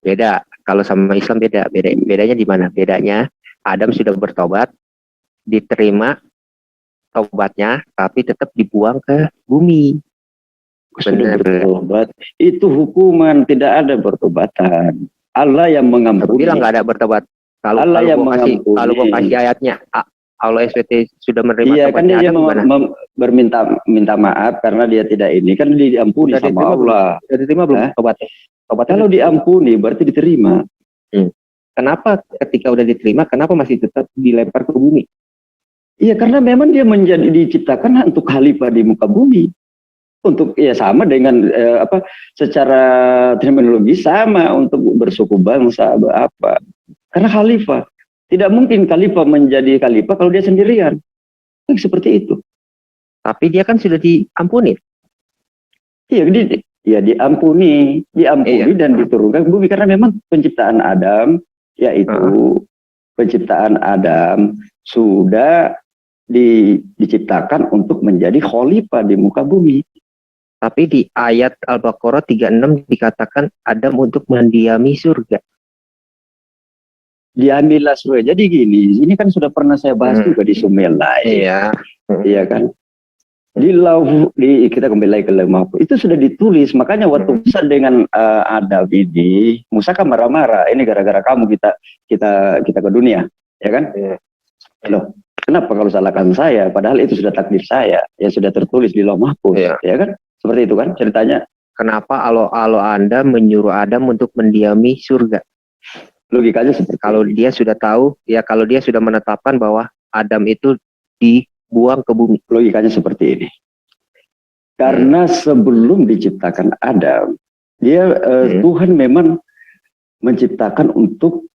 Beda. Kalau sama Islam beda. Bedanya di mana? Bedanya Adam sudah bertobat, diterima tobatnya, tapi tetap dibuang ke bumi. Sudah Benar. bertobat, itu hukuman, tidak ada bertobatan. Allah yang mengampuni. Bilang nggak ada bertobat. Kalau Allah yang kalau gua kasih ayatnya, Allah SWT sudah menerima iya, kan dia minta maaf karena dia tidak ini, kan dia diampuni sudah sama Allah. Sudah diterima belum tobatnya? Kalau diampuni berarti diterima. Kenapa ketika udah diterima, kenapa masih tetap dilempar ke bumi? Iya, karena memang dia diciptakan untuk khalifah di muka bumi. Untuk ya sama dengan secara terminologi sama untuk bersuku bangsa apa. Karena khalifah. Tidak mungkin khalifah menjadi khalifah kalau dia sendirian. Seperti itu. Tapi dia kan sudah diampuni. Iya, diampuni dan diturunkan ke bumi karena memang penciptaan Adam yaitu penciptaan Adam sudah diciptakan untuk menjadi khalifah di muka bumi. Tapi di ayat Al-Baqarah 36 dikatakan Adam untuk mendiami surga. Diambillah surga. Jadi gini, ini kan sudah pernah saya bahas juga di Sumelai. Iya. Iya kan? Kita kembali lagi ke lemah. Itu sudah ditulis. Makanya waktu Musa dengan Adam ini, Musa kan marah-marah. Ini gara-gara kamu kita ke dunia, ya kan? Loh, kenapa kalau salahkan saya? Padahal itu sudah takdir saya, yang sudah tertulis di Lauh Mahfuz, ya kan? Seperti itu kan ceritanya. Kenapa Allah Anda menyuruh Adam untuk mendiami surga? Logikanya seperti kalau dia sudah tahu, ya kalau dia sudah menetapkan bahwa Adam itu dibuang ke bumi. Logikanya seperti ini. Karena sebelum diciptakan Adam, Tuhan memang menciptakan untuk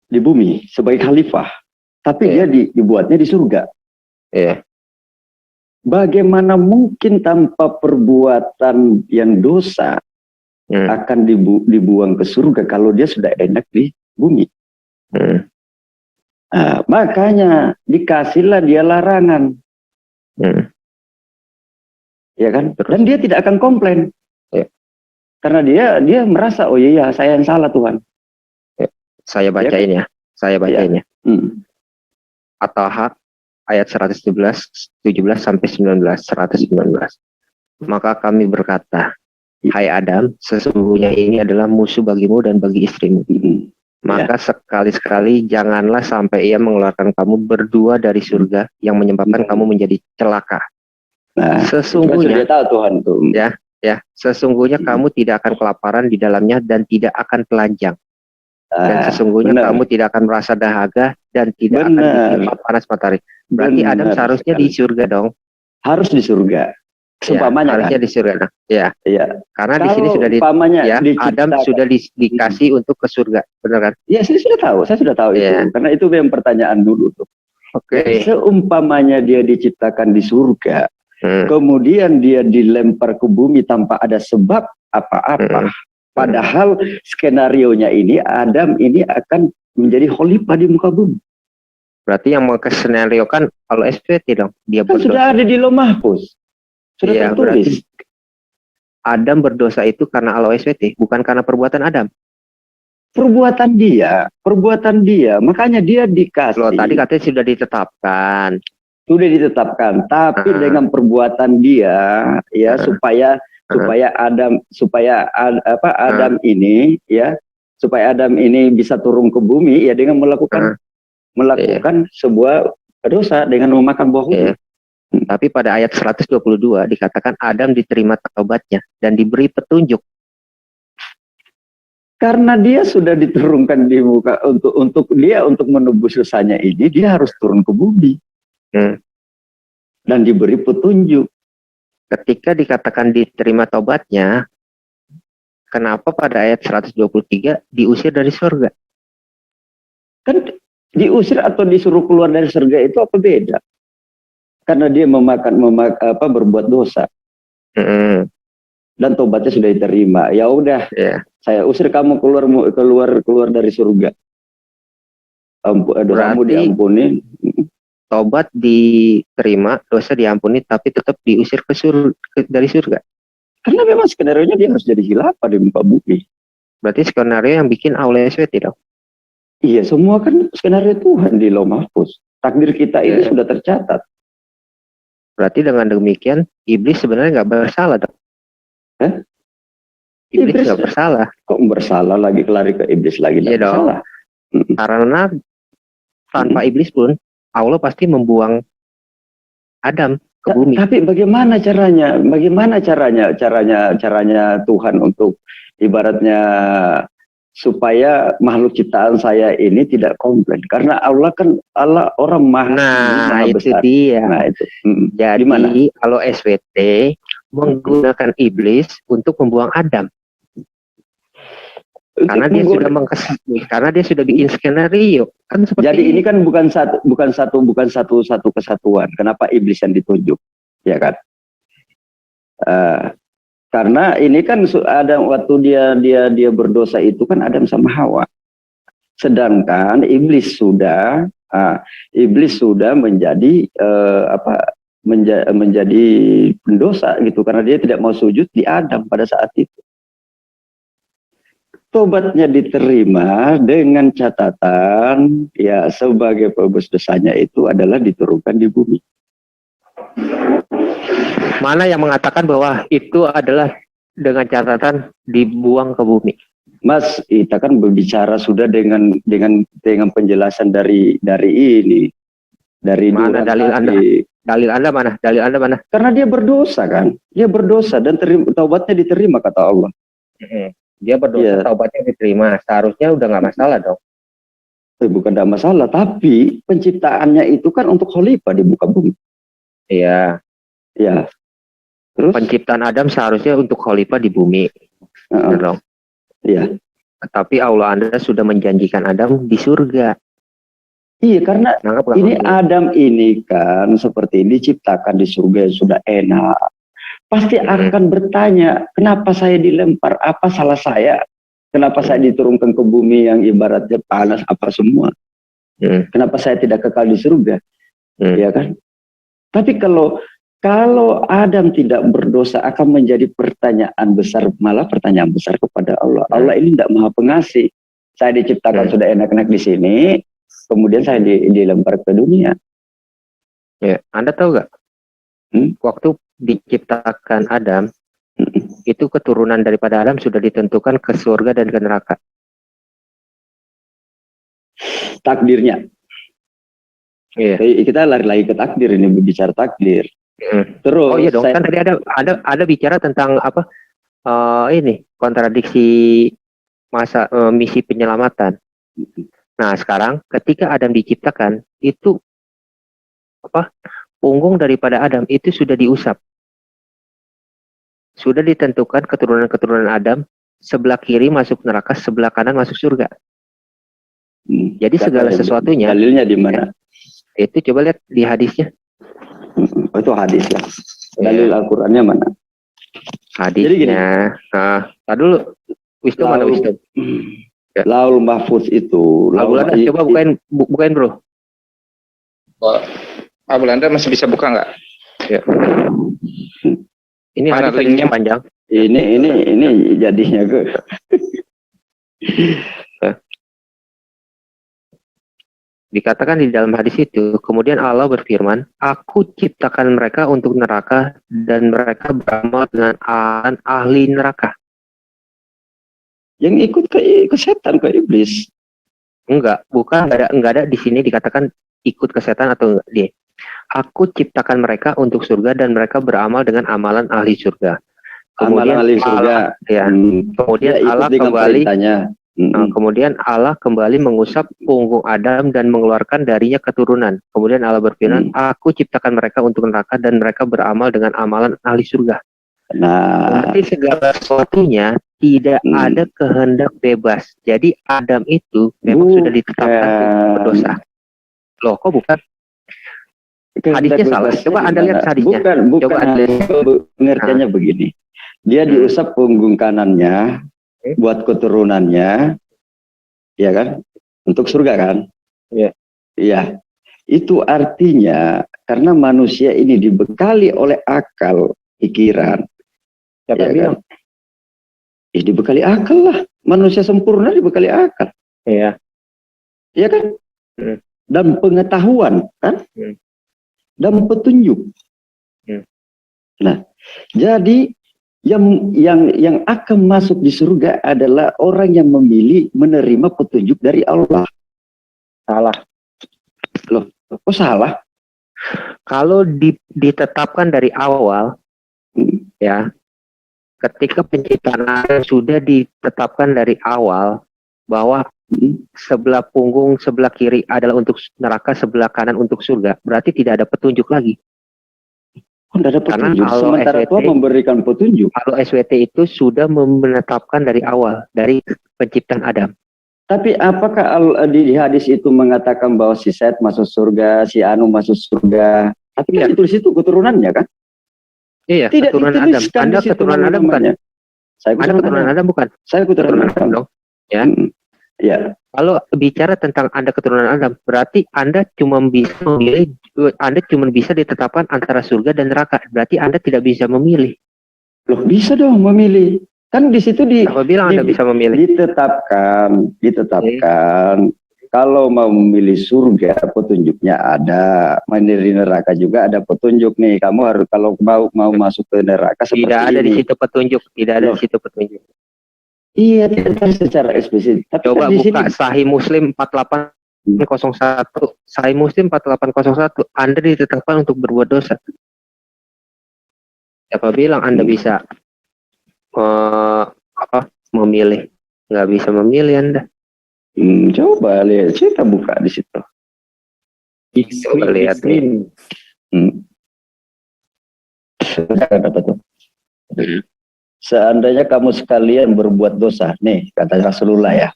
di bumi sebagai khalifah. Tapi dia dibuatnya di surga. Bagaimana mungkin tanpa perbuatan yang dosa akan dibuang ke surga kalau dia sudah enak di bumi? Makanya dikasihlah dia larangan. Ya kan? Dan dia tidak akan komplain. Karena dia merasa, oh iya saya yang salah Tuhan. Saya bacain ya. Saya bacain ya. At-Taha ayat 117 sampai 19, 119. Maka kami berkata, hai Adam, sesungguhnya ini adalah musuh bagimu dan bagi istrimu. Maka sekali-sekali janganlah sampai ia mengeluarkan kamu berdua dari surga yang menyebabkan kamu menjadi celaka. Sesungguhnya tahu Tuhan tuh. Sesungguhnya kamu tidak akan kelaparan di dalamnya dan tidak akan telanjang. Dan sesungguhnya kamu tidak akan merasa dahaga dan tidak akan ditimpa panas matahari. Berarti Adam seharusnya di surga dong. Harus di surga. Seumpamanya harusnya di surga. Karena di sini sudah Adam sudah dikasih untuk ke surga, benar kan? Ya, saya sudah tahu itu. Karena itu yang pertanyaan dulu tuh. Seumpamanya dia diciptakan di surga, kemudian dia dilempar ke bumi tanpa ada sebab apa-apa. Padahal skenarionya ini Adam ini akan menjadi khalifah di muka bumi. Berarti yang mau ke skenario kan kalau SWT dong. Dia kan sudah ada di Lauh Mahfuz. Sudah tertulis. Adam berdosa itu karena Allah SWT, bukan karena perbuatan Adam. Perbuatan dia. Makanya dia dikasih. Loh, tadi katanya sudah ditetapkan. Sudah ditetapkan, tapi dengan perbuatan dia, supaya Adam ini bisa turun ke bumi ya dengan melakukan sebuah dosa dengan memakan buah hukum. Tapi pada ayat 122 dikatakan Adam diterima taubatnya dan diberi petunjuk. Karena dia sudah diturunkan di muka untuk menebus dosanya ini, dia harus turun ke bumi dan diberi petunjuk. Ketika dikatakan diterima taubatnya, kenapa pada ayat 123 diusir dari surga? Kan diusir atau disuruh keluar dari surga itu apa beda? Karena dia berbuat dosa. Dan taubatnya sudah diterima. Ya udah, saya usir kamu keluar dari surga. Dosamu diampuni. Taubat diterima, dosa diampuni, tapi tetap diusir dari surga. Karena memang skenario-nya dia harus jadi khilafah di muka bumi. Berarti skenario yang bikin Allah SWT dong. Iya, semua kan skenario Tuhan di Lauh Mahfuz. Takdir kita ini Iya. sudah tercatat. Berarti dengan demikian iblis sebenarnya nggak bersalah dong. Hah? Iblis nggak bersalah. Kok bersalah lagi, lari ke iblis lagi? Iya Tidak dong. bersalah. Karena tanpa iblis pun Allah pasti membuang Adam ke bumi. Tapi bagaimana caranya? Bagaimana caranya Tuhan untuk ibaratnya supaya makhluk ciptaan saya ini tidak komplain? Karena Allah kan orang maha tinggi, maha itu besar. dia. Nah itu. Jadi Gimana? kalau SWT menggunakan iblis untuk membuang Adam. Karena dia sudah bikin skenario kan seperti jadi ini kan bukan satu kesatuan. Kenapa iblis yang ditunjuk, ya kan? Karena ini kan ada waktu dia berdosa itu kan Adam sama Hawa. Sedangkan iblis sudah menjadi menjadi pendosa gitu, karena dia tidak mau sujud di Adam pada saat itu. Tobatnya diterima dengan catatan ya sebagai pebus dosanya itu adalah diturunkan di bumi. Mana yang mengatakan bahwa itu adalah dengan catatan dibuang ke bumi? Mas, kita kan berbicara sudah dengan penjelasan dari ini. Dari mana dalil Anda? Dalil Anda mana? Dalil Anda mana? Karena dia berdosa kan. Dia berdosa dan taubatnya diterima kata Allah. Dia berdosa, taubatnya diterima. Seharusnya udah nggak masalah dong. Bukan tidak masalah, tapi penciptaannya itu kan untuk khalifah di muka bumi. Iya. Ya. Terus penciptaan Adam seharusnya untuk khalifah di bumi. Dong. Iya. Tapi Allah Anda sudah menjanjikan Adam di surga. Iya, karena ini Adam ini kan seperti ini diciptakan di surga yang sudah enak. Pasti akan bertanya, kenapa saya dilempar? Apa salah saya? Kenapa saya diturunkan ke bumi yang ibaratnya panas apa semua? Kenapa saya tidak kekal di surga? Ya kan? Tapi kalau Adam tidak berdosa akan menjadi pertanyaan besar, malah pertanyaan besar kepada Allah. Allah ini tidak maha pengasih. Saya diciptakan sudah enak-enak di sini, kemudian saya dilempar ke dunia. Ya, Anda tahu nggak? Waktu diciptakan Adam, itu keturunan daripada Adam sudah ditentukan ke surga dan ke neraka. Takdirnya. Iya. Kita lari lagi ke takdir, ini berbicara takdir. Terus, oh iya dong, kan tadi ada bicara tentang apa? Ini kontradiksi misi penyelamatan. Nah sekarang ketika Adam diciptakan itu apa? Punggung daripada Adam itu sudah diusap. Sudah ditentukan keturunan Adam, sebelah kiri masuk neraka, sebelah kanan masuk surga. Jadi segala sesuatunya. Dalilnya di mana? Itu coba lihat di hadisnya. Itu hadis lah. Dalil Al-Qur'annya mana? Hadisnya. Nah, dulu. Wisdom mana wisdom? Lauh Mahfuz itu. Coba bukain bro. Abul Anda masih bisa buka nggak? Ya. Ini mana linknya panjang. Ini jadinya ke. Dikatakan di dalam hadis itu, kemudian Allah berfirman, aku ciptakan mereka untuk neraka dan mereka beramal dengan ahli neraka. Yang ikut ke setan, ke iblis. Enggak ada di sini dikatakan ikut ke setan atau enggak dia. Aku ciptakan mereka untuk surga dan mereka beramal dengan amalan ahli surga. Kemudian amalan ahli surga. Kemudian Allah kembali. Kemudian Allah kembali mengusap punggung Adam dan mengeluarkan darinya keturunan. Kemudian Allah berfirman, aku ciptakan mereka untuk neraka dan mereka beramal dengan amalan ahli surga. Nah, berarti segala sesuatunya tidak ada kehendak bebas. Jadi Adam itu memang sudah ditetapkan berdosa. Loh, kok bukan? Hadisnya salah. Coba Anda lihat hadisnya. Bukan. Pengertiannya begini. Dia diusap punggung kanannya buat keturunannya, ya kan? Untuk surga kan? Iya. Iya. Itu artinya karena manusia ini dibekali oleh akal, pikiran. Siapa yang bilang? Dibekali akal lah. Manusia sempurna dibekali akal. Iya. Iya kan? Dan pengetahuan kan? Dan petunjuk. Nah, jadi yang akan masuk di surga adalah orang yang memilih menerima petunjuk dari Allah. Salah. Loh, kok salah? Kalau ditetapkan dari awal, ya, ketika penciptaan Adam sudah ditetapkan dari awal bahwa sebelah punggung sebelah kiri adalah untuk neraka, sebelah kanan untuk surga, berarti tidak ada petunjuk lagi. Tidak ada petunjuk. Karena Sementara Tuhan memberikan petunjuk. Kalau SWT itu sudah menetapkan dari awal, dari penciptaan Adam. Tapi apakah di hadis itu mengatakan bahwa si Seth masuk surga, si Anu masuk surga? Tapi kan ditulis itu keturunannya kan? Iya, tidak keturunan Adam. Anda keturunan Adam bukan? Anda keturunan Adam bukan? Saya keturunan Adam dong. Ya. Ya. Kalau bicara tentang Anda keturunan Adam, berarti Anda cuma bisa memilih, Anda cuma bisa ditetapkan antara surga dan neraka. Berarti Anda tidak bisa memilih. Loh, bisa dong memilih. Kan di situ bilang Anda bisa memilih. Ditetapkan. Kalau mau memilih surga, petunjuknya ada. Memilih neraka juga ada petunjuk nih. Kamu harus kalau mau masuk ke neraka seperti tidak ada ini. Di situ petunjuk, tidak ada di situ petunjuk. Iya, tidak secara eksplisit. Tapi coba kan buka Sahih Muslim 4801. Sahih Muslim 4801. Anda ditetapkan untuk berbuat dosa. Siapa bilang Anda bisa memilih? Nggak bisa memilih Anda. Coba lihat, kita buka di situ. Coba lihat nih. Seandainya kamu sekalian berbuat dosa, nih kata Rasulullah ya.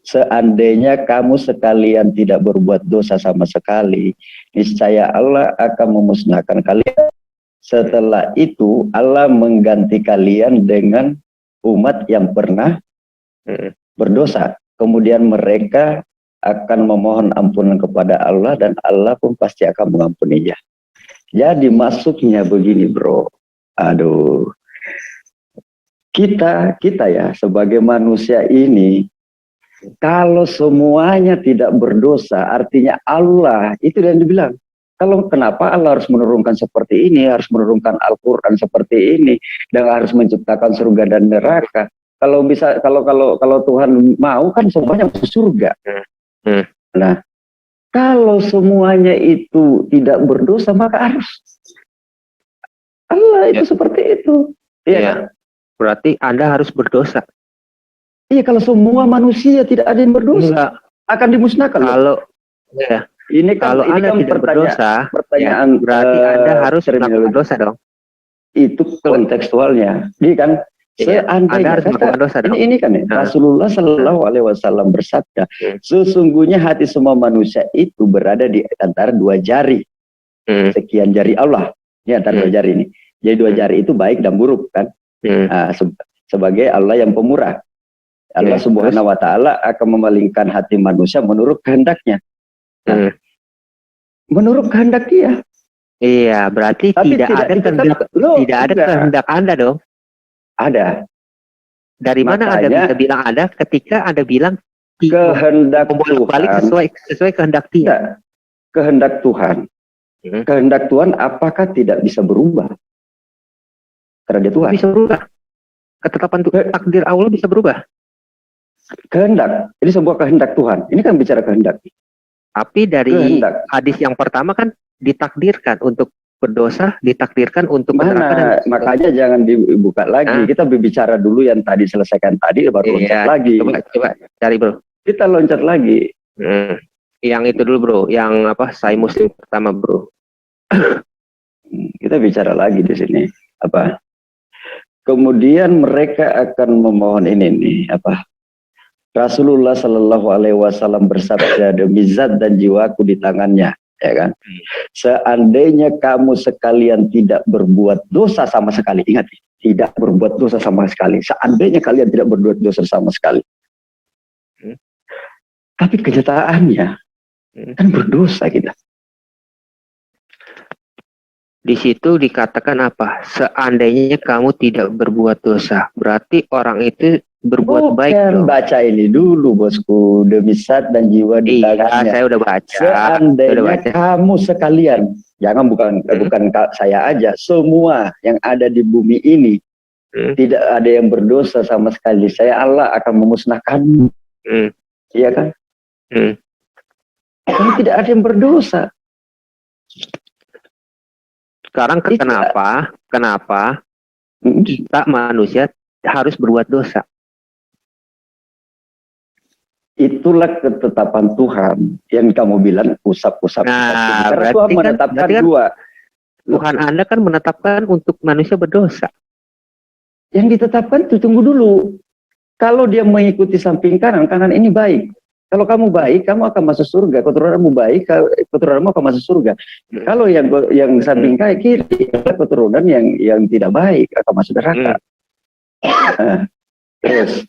Seandainya kamu sekalian tidak berbuat dosa sama sekali, niscaya Allah akan memusnahkan kalian. Setelah itu Allah mengganti kalian dengan umat yang pernah berdosa. Kemudian mereka akan memohon ampunan kepada Allah dan Allah pun pasti akan mengampuninya. Jadi masuknya begini bro. Aduh. Kita ya sebagai manusia ini, kalau semuanya tidak berdosa, artinya Allah, itu yang dibilang. Kalau kenapa Allah harus menurunkan seperti ini, harus menurunkan Al-Quran seperti ini, dan harus menciptakan surga dan neraka. Kalau bisa, kalau Tuhan mau kan semuanya masuk surga. Nah, kalau semuanya itu tidak berdosa, maka harus Allah itu seperti itu. Iya. Berarti Anda harus berdosa. Iya, kalau semua manusia tidak ada yang berdosa, akan dimusnahkan. Kalau ya. Ini kan, kalau Anda tidak berdosa, pertanyaan berarti Anda harus melakukan dosa dong. Itu kontekstualnya. Ini kan seandainya Anda harus melakukan dosa dong. Ini kan ya, Rasulullah Shallallahu Alaihi Wasallam bersabda, sesungguhnya hati semua manusia itu berada di antara dua jari. Sekian jari Allah di antara dua jari ini. Jadi dua jari itu baik dan buruk kan. Sebagai Allah yang pemurah. Allah Subhanahu wa Ta'ala akan memalingkan hati manusia menurut kehendaknya. Menurut kehendak dia. Iya, berarti tidak ada kehendak Anda dong. Ada. Dari mana Anda bisa bilang ada ketika Anda bilang kehendak Tuhan balik sesuai kehendak dia? Kehendak Tuhan. Kehendak Tuhan apakah tidak bisa berubah? Karena dia Tuhan. Bisa berubah. Ketetapan takdir Allah bisa berubah. Kehendak. Ini sebuah kehendak Tuhan. Ini kan bicara kehendak. Tapi dari hadis yang pertama kan ditakdirkan untuk berdosa, ditakdirkan untuk mana? Makanya jangan dibuka lagi. Kita berbicara dulu yang tadi, selesaikan tadi baru loncat lagi. Coba cari bro. Kita loncat lagi. Yang itu dulu bro, yang apa? Sahih Muslim pertama bro. Kita bicara lagi di sini. Apa? Kemudian mereka akan memohon ini nih apa? Rasulullah Shallallahu Alaihi Wasallam bersabda, demi zat dan jiwaku di tangannya, ya kan? Seandainya kamu sekalian tidak berbuat dosa sama sekali, ingat, tidak berbuat dosa sama sekali. Seandainya kalian tidak berbuat dosa sama sekali, tapi kenyataannya kan berdosa kita. Di situ dikatakan apa? Seandainya kamu tidak berbuat dosa, berarti orang itu berbuat baik Bukan, dong. baca ini dulu bosku, demi zat dan jiwa di Iya, tangannya. saya udah baca. Seandainya kamu sekalian, jangan bukan saya aja, semua yang ada di bumi ini tidak ada yang berdosa sama sekali. Saya Allah akan memusnahkanmu. Iya kan? Karena tidak ada yang berdosa. Sekarang kenapa kita manusia harus berbuat dosa? Itulah ketetapan Tuhan yang kamu bilang usap-usap. Nah, karena berarti Tuhan kan- menetapkan berarti kan dua. Tuhan Anda kan menetapkan untuk manusia berdosa. Yang ditetapkan itu tunggu dulu. Kalau dia mengikuti samping kanan, kanan ini baik. Kalau kamu baik, kamu akan masuk surga. Keturunanmu baik, keturunanmu akan masuk surga. Kalau yang samping kiri, keturunan yang tidak baik akan masuk neraka. Terus.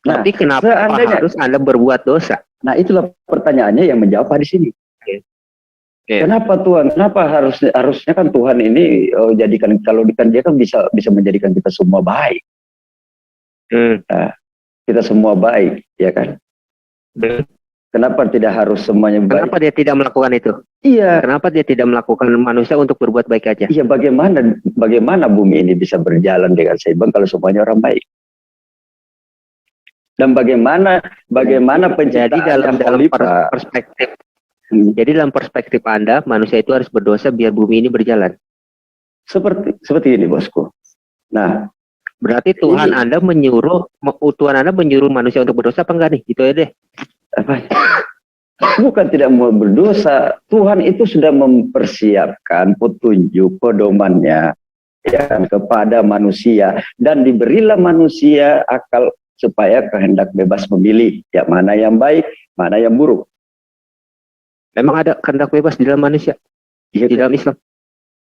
Nah, tapi kenapa seandainya, harus Anda berbuat dosa? Nah, itulah pertanyaannya yang menjawab di sini. Kenapa Tuhan? Kenapa harusnya kan Tuhan ini jadikan, kalau dia kan bisa menjadikan kita semua baik. Nah, kita semua baik, ya kan? Kenapa tidak harus semuanya baik? Kenapa dia tidak melakukan itu? Iya. Kenapa dia tidak melakukan manusia untuk berbuat baik aja? Iya, bagaimana bumi ini bisa berjalan dengan seimbang kalau semuanya orang baik? Dan bagaimana penciptaan perspektif jadi dalam perspektif Anda, manusia itu harus berdosa biar bumi ini berjalan. Seperti ini, bosku. Nah, berarti Tuhan Anda menyuruh manusia untuk berdosa apa enggak nih? Gitu ya deh. Apa? Bukan tidak mau berdosa. Tuhan itu sudah mempersiapkan petunjuk pedomannya ya, kepada manusia, dan diberilah manusia akal supaya kehendak bebas memilih yang mana yang baik, mana yang buruk. Memang ada kehendak bebas di dalam manusia, di dalam Islam.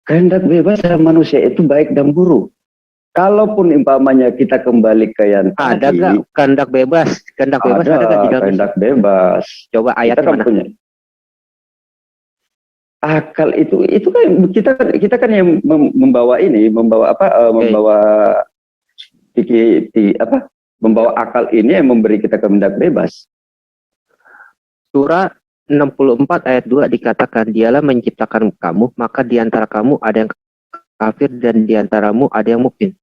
Kehendak bebas dalam manusia itu baik dan buruk. Kalaupun umpamanya kita kembali ke yang ada tadi, nggak kehendak bebas? Kehendak bebas ada nggak di dalam kehendak bebas. Coba ayatnya mana? Punya. Akal itu kan kita kan yang membawa membawa akal ini yang memberi kita kehendak bebas. Surah 64 ayat 2 dikatakan, dialah menciptakan kamu, maka di antara kamu ada yang kafir dan di antaramu ada yang mukmin.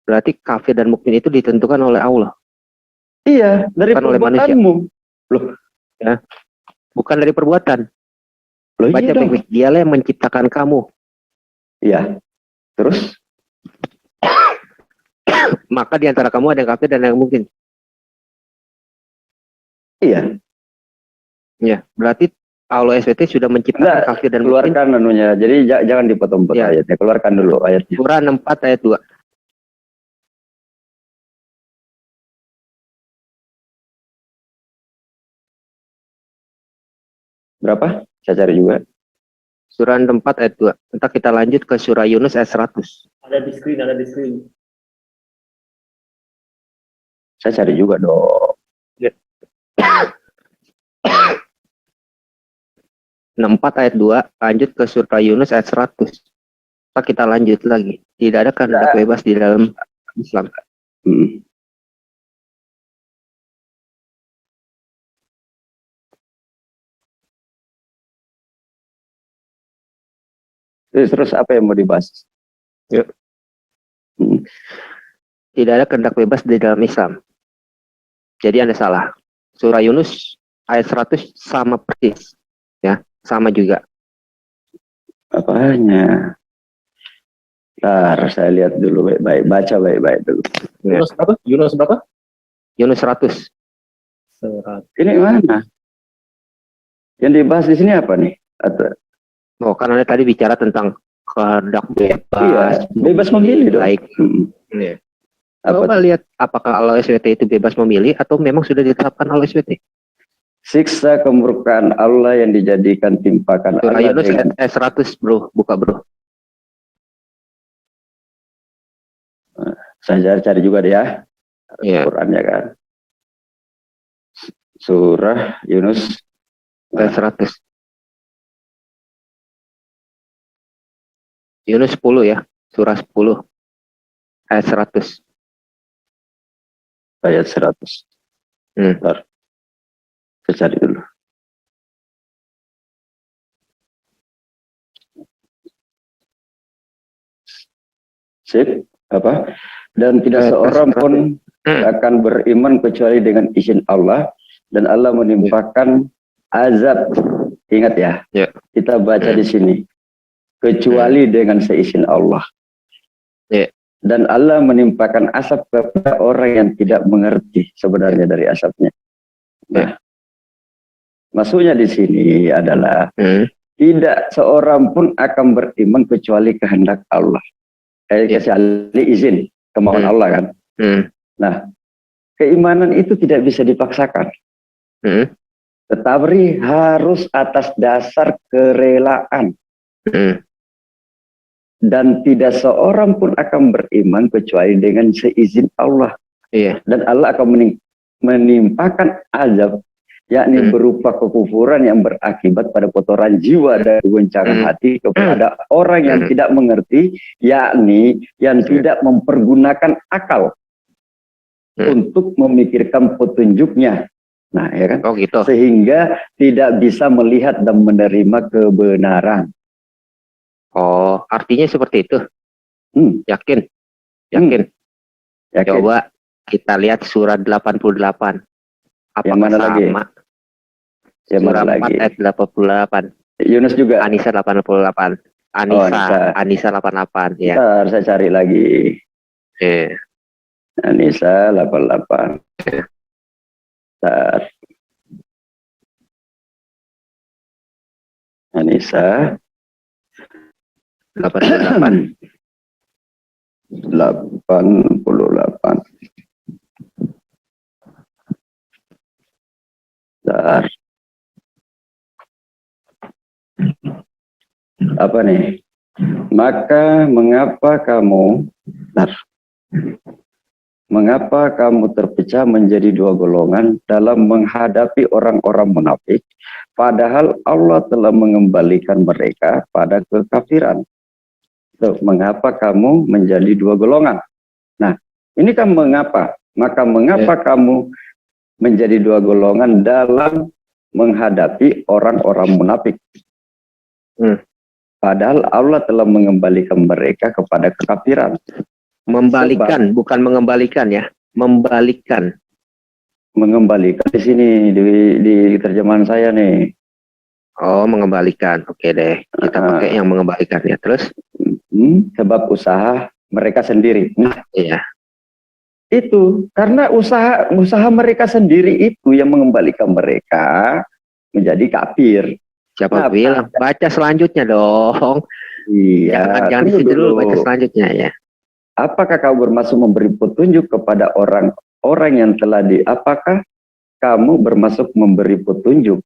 Berarti kafir dan mukmin itu ditentukan oleh Allah. Iya, dari perbuatanmu. Loh, ya. Bukan dari perbuatan. Loh, baca baik-baik, dialah yang menciptakan kamu. Iya. Terus? Maka di antara kamu ada yang kafir dan yang mukmin. Iya. Ya, berarti Allah SWT sudah menciptakan kafir dan mukmin. Keluarkan anunya. Jadi jangan dipotong-potong ayatnya. Keluarkan dulu ayatnya. Surah 64 ayat 2. Berapa? Saya cari juga. Surah 64 ayat 2. Entah kita lanjut ke surah Yunus ayat 100. Ada di screen. Saya cari juga dong. Ya. 64 ayat 2, lanjut ke surah Yunus ayat 100. Entah kita lanjut lagi. Tidak ada kehendak bebas di dalam Islam. Terus apa yang mau dibahas? Ya. Tidak ada kehendak bebas di dalam Islam. Jadi Anda salah. Surah Yunus ayat 100 sama persis. Ya, sama juga. Apanya? Ntar saya lihat dulu baik-baik. Baca baik-baik dulu. Ya. Yunus berapa? Yunus 100. Ini mana? Yang dibahas di sini apa nih? Oh, karena Anda tadi bicara tentang kehendak bebas. Iya, bebas memilih dong. Baik. Ya. Coba lihat apakah Allah SWT itu bebas memilih atau memang sudah ditetapkan Allah SWT. Siksa kemurkaan Allah yang dijadikan timpakan Surah Allah Yunus dengan... 100 bro, buka bro. Saya cari juga deh ya. Qurannya kan. Surah Yunus ayat 100. Yunus 10 ya, surah 10 ayat 100. ayat 100. Bentar. Saya cari dulu. Sip, apa? Dan tidak seorang pun akan beriman kecuali dengan izin Allah, dan Allah menimpakan azab. Ingat ya, kita baca di sini, kecuali dengan seizin Allah. Dan Allah menimpakan asap kepada orang yang tidak mengerti sebenarnya dari asapnya. Nah, maksudnya di sini adalah tidak seorang pun akan beriman kecuali kehendak Allah. Kecuali izin kemauan Allah kan. Nah, keimanan itu tidak bisa dipaksakan. Tetapi harus atas dasar kerelaan. Dan tidak seorang pun akan beriman kecuali dengan seizin Allah. Dan Allah akan menimpakan azab, yakni berupa kekufuran yang berakibat pada kotoran jiwa dan goncangan hati kepada orang yang tidak mengerti, yakni yang tidak mempergunakan akal untuk memikirkan petunjuknya. Nah, ya kan? Sehingga tidak bisa melihat dan menerima kebenaran. Oh, artinya seperti itu. Yakin? Coba kita lihat surat 88. Apakah yang mana sama? lagi? Yang Surah mana 4 lagi? ayat 88. Yunus juga. Anisa 88. Anisa 88 ya. Bentar, saya cari lagi. Anisa 88. Bentar. Anisa 88. 88. Bentar. Apa nih? Maka mengapa kamu terpecah menjadi dua golongan dalam menghadapi orang-orang munafik, padahal Allah telah mengembalikan mereka pada kekafiran. Mengapa kamu menjadi dua golongan? Nah, ini kan mengapa? Maka mengapa kamu menjadi dua golongan dalam menghadapi orang-orang munafik? Padahal Allah telah mengembalikan mereka kepada kekafiran. Membalikan, bukan mengembalikan ya. Membalikan. Mengembalikan di sini di terjemahan saya nih. Oh, mengembalikan. Oke deh. Kita pakai yang mengembalikan ya. Terus? Sebab usaha mereka sendiri. Nah, iya. Itu karena usaha mereka sendiri itu yang mengembalikan mereka menjadi kafir. Siapa bilang? Baca selanjutnya dong. Iya. Jangan di situ dulu, baca selanjutnya ya. Apakah kamu bermaksud memberi petunjuk kepada orang yang telah apakah kamu bermaksud memberi petunjuk?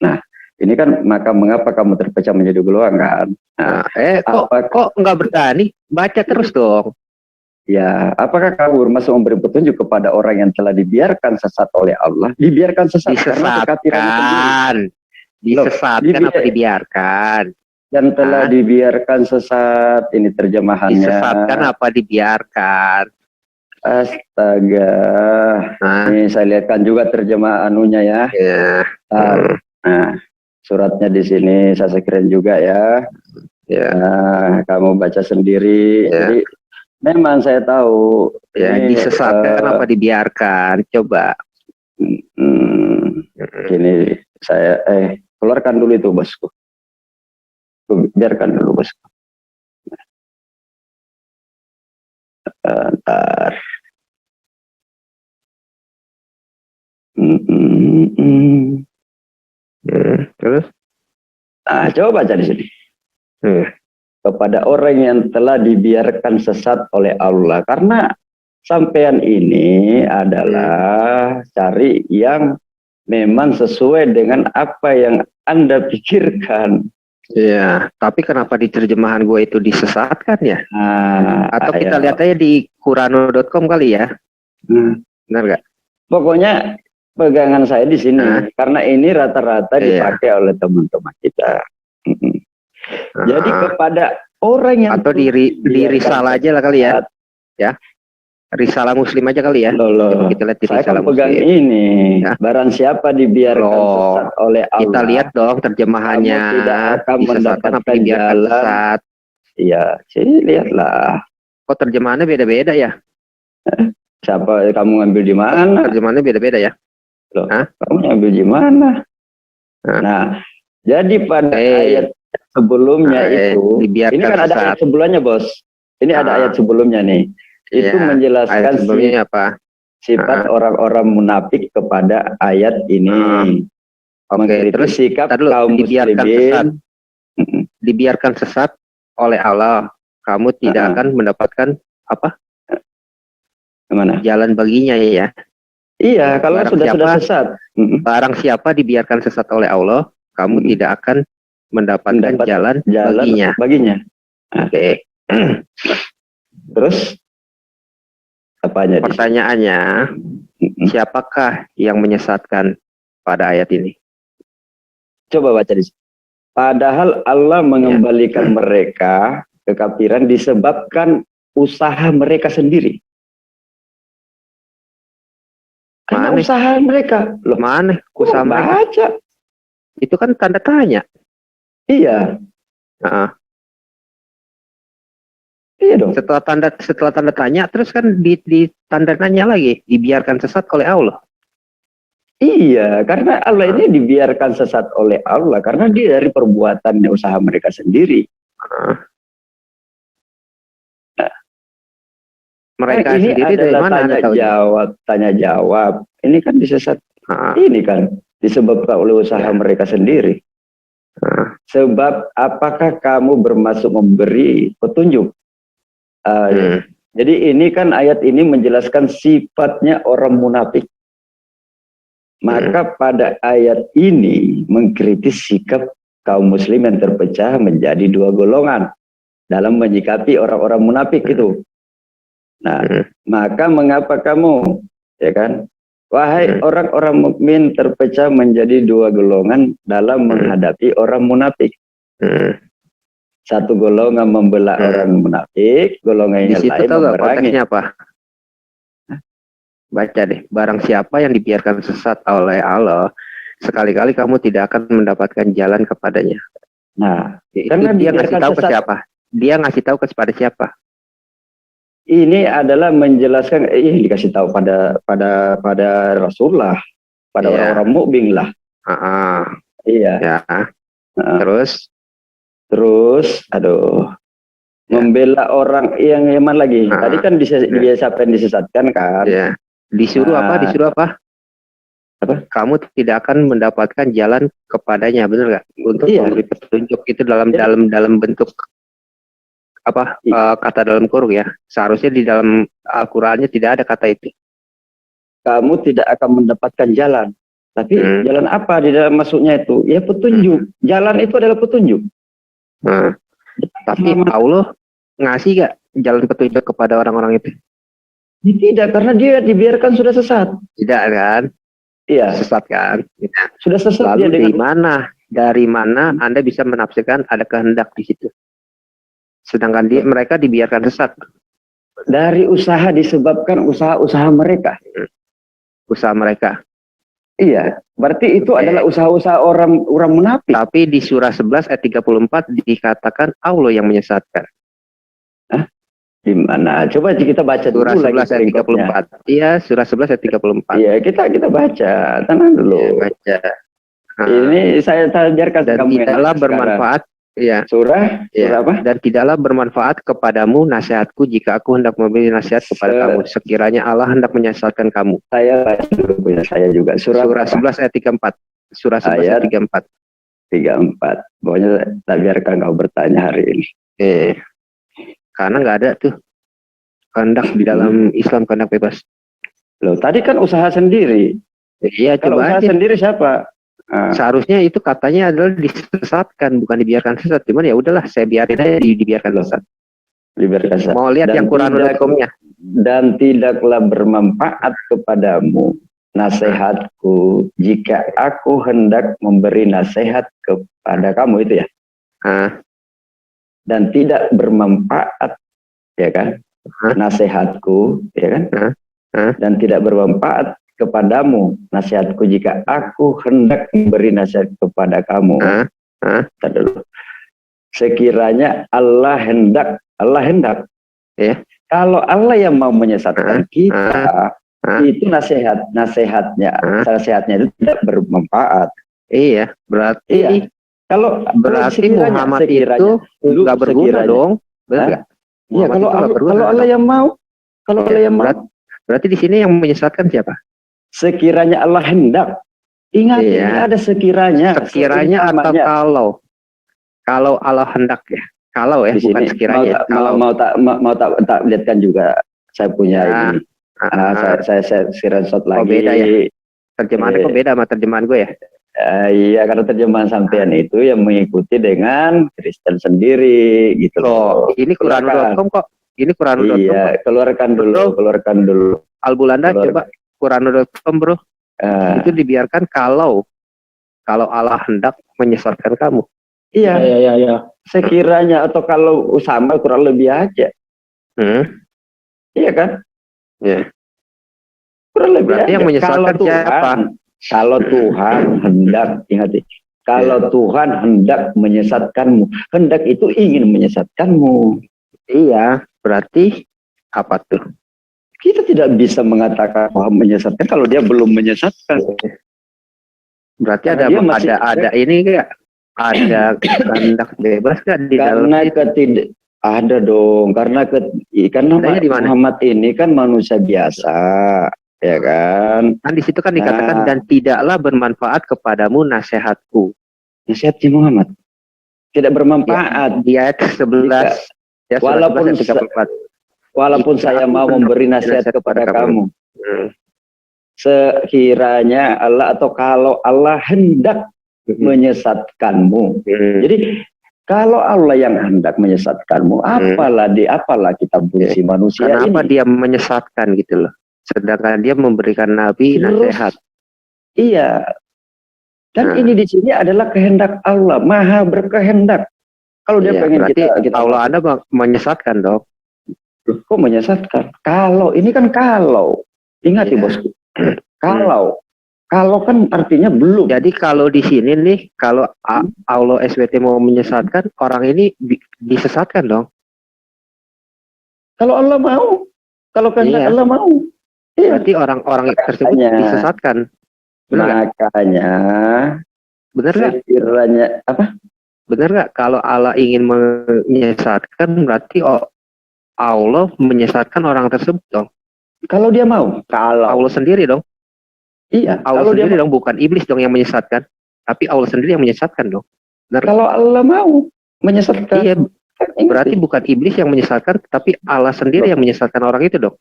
Nah, ini kan maka mengapa kamu terpecah menjadi golongan? Nah, kok nggak bertani? Baca terus dong. Ya, apakah kamu bermaksud memberi petunjuk kepada orang yang telah dibiarkan sesat oleh Allah? Dibiarkan sesat karena kekafiran. Disesatkan apa dibiarkan? Dan telah dibiarkan sesat, ini terjemahannya. Disesatkan apa dibiarkan? Astaga. Ini saya lihatkan juga terjemahan anunya ya. Nah, suratnya di sini saya screen juga ya. Nah, kamu baca sendiri. Jadi memang saya tahu. Ini, disesatkan apa dibiarkan? Coba. Ini saya keluarkan dulu itu bosku. Biarkan dulu bosku. Ntar. Terus? Nah, coba baca di sini. Kepada orang yang telah dibiarkan sesat oleh Allah. Karena sampean ini adalah cari yang memang sesuai dengan apa yang Anda pikirkan. Iya, tapi kenapa di terjemahan gue itu disesatkan ya? Atau kita lihat aja di Qurano.com kali ya? Benar nggak? Pokoknya pegangan saya di sini, karena ini rata-rata dipakai oleh teman-teman kita. Jadi kepada orang yang atau di risalah aja lah kali ya? Ya. Risalah Muslim aja kali ya. Loh, Kita lihat di saya Risalah kan pegang Muslim. ini. Ya. Barang siapa dibiarkan Loh, sesat oleh Allah, kita lihat dong terjemahannya. kamu tidak akan Disesatkan apa mendapatkan dibiarkan jalan. sesat? Iya, sih lihatlah. Kok terjemahannya beda-beda ya? Siapa kamu ngambil di mana? Terjemahannya beda-beda ya? Loh, Hah? kamu ngambil di mana? Hah? Nah, jadi pada ayat sebelumnya itu, dibiarkan ini kan ada sesat. ayat sebelumnya, Bos. Ini ada ayat sebelumnya nih. Itu Ya, menjelaskan ayat sebelumnya apa? sifat orang-orang munafik kepada ayat ini. Oke, Mengkritik terus sikap dulu, kaum dibiarkan muslimin. sesat. Dibiarkan sesat oleh Allah. Kamu tidak akan mendapatkan apa? Gimana? Jalan baginya ya. Iya, kalau Barang sudah siapa- sesat. Barang siapa dibiarkan sesat oleh Allah, kamu tidak akan mendapatkan Mendapat jalan jalan baginya. Nah, Oke. terus apanya? Pertanyaannya, siapakah yang menyesatkan pada ayat ini? Coba baca di sini. Padahal Allah mengembalikan mereka ke kafiran disebabkan usaha mereka sendiri. Karena Mana? usaha mereka. Loh, Mana usaha mereka? baca. Itu kan tanda tanya. Iya. Nah, Iya dong. setelah tanda tanya, terus kan di tanda tanya lagi, dibiarkan sesat oleh Allah. Iya, karena Allah ini dibiarkan sesat oleh Allah karena dia dari perbuatannya usaha mereka sendiri. Mereka ini sendiri dari adalah mana? tanya jawab. Ini kan disesat. Ini kan disebabkan oleh usaha mereka sendiri. Sebab apakah kamu bermaksud memberi petunjuk? Jadi ini kan ayat ini menjelaskan sifatnya orang munafik. Maka pada ayat ini mengkritis sikap kaum muslim yang terpecah menjadi dua golongan dalam menyikapi orang-orang munafik itu. Nah, maka mengapa kamu, ya kan? Wahai orang-orang mukmin terpecah menjadi dua golongan dalam menghadapi orang munafik. Satu golongan membela orang munafik, golongan yang lain memerangi. Konteksnya apa? Baca deh. Barang siapa yang dibiarkan sesat oleh Allah, sekali-kali kamu tidak akan mendapatkan jalan kepadanya. Nah, itu karena dia ngasih tahu ke sesat, siapa? Dia ngasih tahu kepada siapa? ini adalah menjelaskan, dikasih tahu pada Rasulullah, pada orang-orang mukmin lah. Iya. Ya. Terus, aduh. Membela orang yang mana lagi? Tadi kan siapa yang disesatkan kan? Ya. Disuruh apa? Kamu tidak akan mendapatkan jalan kepadanya, benar nggak? Untuk memberi petunjuk itu dalam bentuk apa? Kata dalam kurung ya. Seharusnya di dalam Al-Qur'annya tidak ada kata itu. Kamu tidak akan mendapatkan jalan. Tapi jalan apa di dalam masuknya itu? Ya petunjuk. Jalan itu adalah petunjuk. Tapi Allah ngasih gak jalan petunjuk kepada orang-orang itu? Ya, tidak, karena dia dibiarkan sudah sesat. Tidak kan? Iya. Sesat kan? Sudah sesat. Lalu dari mana Anda bisa menafsirkan ada kehendak di situ? Sedangkan mereka dibiarkan sesat. Dari usaha, disebabkan usaha-usaha mereka. Usaha mereka. Iya, berarti itu adalah usaha-usaha orang munafik. Tapi di surah 11 ayat 34 dikatakan Allah yang menyesatkan. Di mana? Coba kita baca surah dulu 11 ayat 34. Iya, surah 11 ayat 34. Iya, kita baca. Tenang dulu. Baca. Ini saya biarkan dan kamu tidaklah bermanfaat. Ya. Surah apa? Dan tidaklah bermanfaat kepadamu nasihatku jika aku hendak memberi nasihat kepada kamu. Sekiranya Allah hendak menyesatkan kamu. Saya baca dulu punya saya juga. Surah 11 ayat 34. Surah 11 ayat 34. 34. Pokoknya tak biarkan kau bertanya hari ini. Karena nggak ada tuh kehendak di dalam Islam, kehendak bebas. Loh, tadi kan usaha sendiri. Iya, kalau coba usaha aja. Sendiri siapa? Seharusnya itu katanya adalah disesatkan, bukan dibiarkan sesat. Cuman ya udahlah, saya biarin aja dibiarkan sesat. Dibiarkan sesat. Mau lihat yang Quran.com-nya. Dan tidaklah bermanfaat kepadamu nasihatku jika aku hendak memberi nasihat kepada kamu, itu ya. Dan tidak bermanfaat, ya kan? nasihatku, ya kan? Hah? Dan tidak bermanfaat kepadamu nasihatku jika aku hendak memberi nasihat kepada kamu. Ntar dulu. Sekiranya Allah hendak, Ya. kalau Allah yang mau menyesatkan kita, itu nasihatnya itu tidak bermanfaat. Iya, berarti Iya. Kalau Muhammad itu nggak berguna dong, benar nggak? Iya, kalau Allah yang mau, berarti di sini yang menyesatkan siapa? Sekiranya Allah hendak. Ingat, ini ada sekiranya. Sekiranya atau kalau Allah hendak ya. Kalau ya, di bukan sini, sekiranya. Mau tak lihatkan juga saya punya ini. Saya screenshot lagi. Beda ya. Terjemahannya kok beda sama terjemahan gue ya? Iya, karena terjemahan sampean itu yang mengikuti dengan Kristen sendiri gitu loh. Ini Quran.com kok. Ini Quran.com. Iya, keluarkan dulu. Albulanda coba Quran.com bro. Itu dibiarkan kalau Allah hendak menyesatkan kamu. Iya. Sekiranya atau kalau sama kurang lebih aja. Iya kan? Iya. Kurang lebih berarti aja. Yang menyesatkan siapa? Kalau Tuhan hendak, ingat, kalau Tuhan hendak menyesatkanmu, hendak itu ingin menyesatkanmu. Iya, berarti apa tuh? Kita tidak bisa mengatakan Tuhan menyesatkan kalau dia belum menyesatkan. Berarti ada ini enggak? Ada kehendak bebas kan di dalam itu? Ada dong, karena Muhammad ini kan manusia biasa, ya kan? Kan di situ kan dikatakan dan tidaklah bermanfaat kepadamu nasihatku. Nasihatnya Muhammad tidak bermanfaat. Di ayat 11. Ya, walaupun saya mau memberi nasihat kepada kamu. Sekiranya Allah atau kalau Allah hendak menyesatkanmu. Jadi kalau Allah yang hendak menyesatkanmu, apalah kita busi manusia ini. Kenapa dia menyesatkan gitu loh? Sedangkan dia memberikan Nabi nasihat. Iya. Dan ini di sini adalah kehendak Allah, Maha berkehendak. Kalau dia pengen kita Allah Anda menyesatkan dong. Kok menyesatkan? Kalau ini kan kalau. Ingat ya bosku. Kalau kan artinya belum. Jadi kalau di sini nih, kalau Allah SWT mau menyesatkan, orang ini disesatkan dong. Kalau Allah mau. Kalau kehendak Allah mau. Iya. Berarti orang-orang tersebut disesatkan. Makanya. Benar nggak? Sekiranya apa? Benar nggak? Kalau Allah ingin menyesatkan, berarti Allah menyesatkan orang tersebut dong. Kalau dia mau. Kalau Allah sendiri dong. Iya, Allah sendiri dong, bukan iblis dong yang menyesatkan, tapi Allah sendiri yang menyesatkan dong. Benar? Kalau Allah mau menyesatkan. Iya, berarti bukan iblis yang menyesatkan, tapi Allah sendiri yang menyesatkan orang itu dong.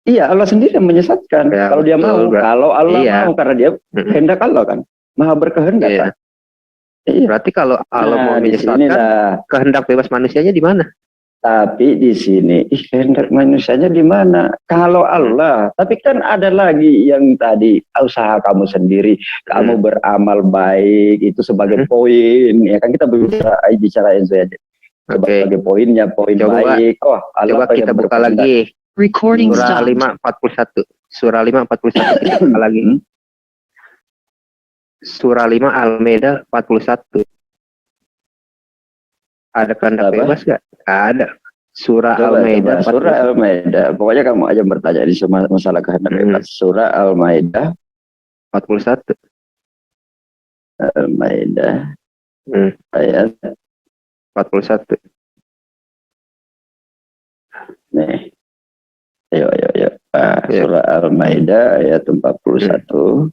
Iya, Allah sendiri yang menyesatkan. Ya, kalau dia mau, kalau Allah mau, karena dia kehendak Allah kan, Maha berkehendak. Iya. Kan? Iya. Berarti kalau Allah mau menyesatkan, kehendak bebas manusianya di mana? Tapi di sini kehendak manusianya di mana? Kalau Allah, tapi kan ada lagi yang tadi usaha kamu sendiri, kamu beramal baik itu sebagai poin, ya kan kita bicara Enzo aja. Sebagai poinnya, poin baik. Allah coba kita buka lagi. Recording Surah 5:41. Surah 5:41 kita buka lagi. Surah 5 Al-Maidah 41. Ada kehendak bebas nggak? Ada. Surah Al-Maidah. Surah Al-Maidah. Pokoknya kamu aja bertanya di masalah kehendak bebas. Surah Al-Maidah 41. Al-Maidah ayat 41. Nih. Ayo. Surah Al-Maidah ayat 41.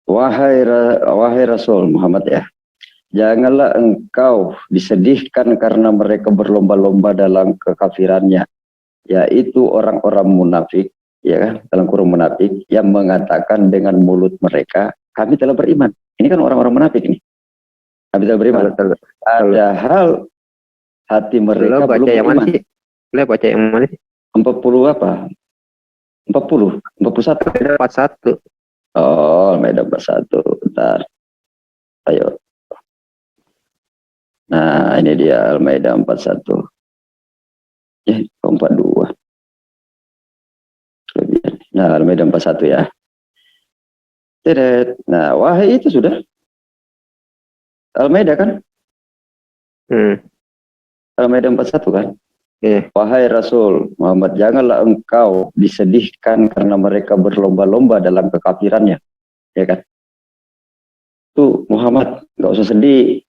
Wahai Rasul Muhammad ya. Janganlah engkau disedihkan karena mereka berlomba-lomba dalam kekafirannya, yaitu orang-orang munafik, ya kan, dalam kurung munafik yang mengatakan dengan mulut mereka, kami telah beriman. Ini kan orang-orang munafik ini. Kami telah beriman. Padahal hati mereka belum beriman. Boleh baca yang mana sih? 40 apa? 41. 41. Oh, Al-Maidah 41. Bentar. Ayo. Nah, ini dia Al-Maidah 41. Ya, 42. Nah, Al-Maidah 41 ya. Teret. Nah, wahai itu sudah. Al-Maidah kan? Al-Maidah 41 kan? Wahai Rasul Muhammad, janganlah engkau disedihkan karena mereka berlomba-lomba dalam kekafirannya. Ya kan? Tuh Muhammad, nggak usah sedih.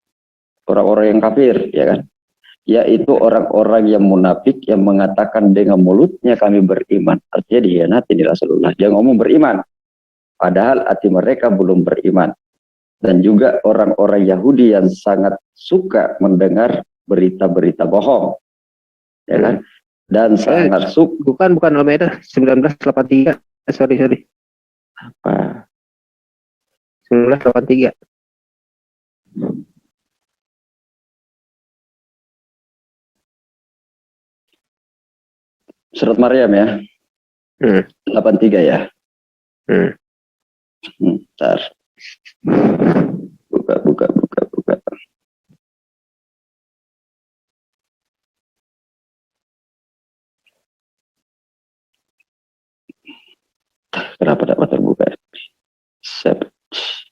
Orang-orang yang kafir, ya kan? Yaitu orang-orang yang munafik yang mengatakan dengan mulutnya kami beriman. Artinya dikhianati di Rasulullah. Dia ngomong beriman. Padahal hati mereka belum beriman. Dan juga orang-orang Yahudi yang sangat suka mendengar berita-berita bohong. Ya kan? Dan sangat suka. Bukan Al-Maidah 1983. Sorry. Apa? 1983. Surat Maryam ya. 83 ya. Bentar. Buka. Kenapa dapat terbuka? Search.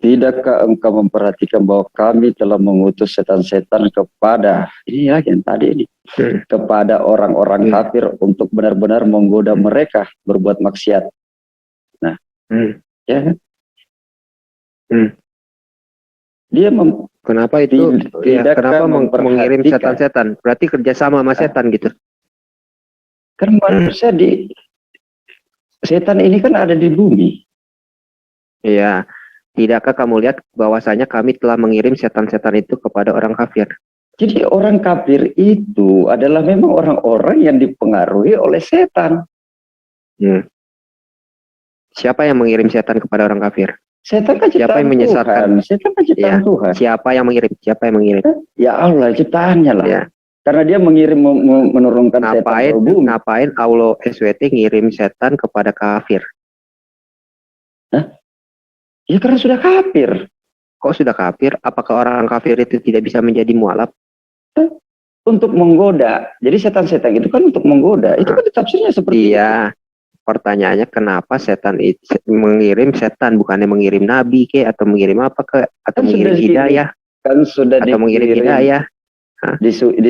Tidakkah engkau memperhatikan bahwa kami telah mengutus setan-setan kepada, ini lagi yang tadi ini, kepada orang-orang kafir untuk benar-benar menggoda mereka berbuat maksiat. Nah, ya kan? Dia kenapa itu? Kenapa mengirim setan-setan? Berarti kerjasama sama setan gitu. Kan manusia setan ini kan ada di bumi. Iya. Tidakkah kamu lihat bahwasanya kami telah mengirim setan-setan itu kepada orang kafir? Jadi orang kafir itu adalah memang orang-orang yang dipengaruhi oleh setan. Siapa yang mengirim setan kepada orang kafir? Setan kan ciptaan siapa yang menyesatkan? Tuhan. Setan kan ciptaan Tuhan. Siapa yang mengirim? Ya Allah, ciptaannya lah. Ya. Karena dia menurunkan setan ke bumi. Ngapain Allah SWT ngirim setan kepada kafir? Ya karena sudah kafir. Kok sudah kafir? Apakah orang kafir itu tidak bisa menjadi mualaf? Untuk menggoda. Jadi setan-setan itu kan untuk menggoda. Itu kan tafsirnya seperti itu. Pertanyaannya kenapa setan itu mengirim setan, bukannya mengirim nabi atau mengirim apa atau mengirim hidayah? Kan sudah atau mengirim hidayah.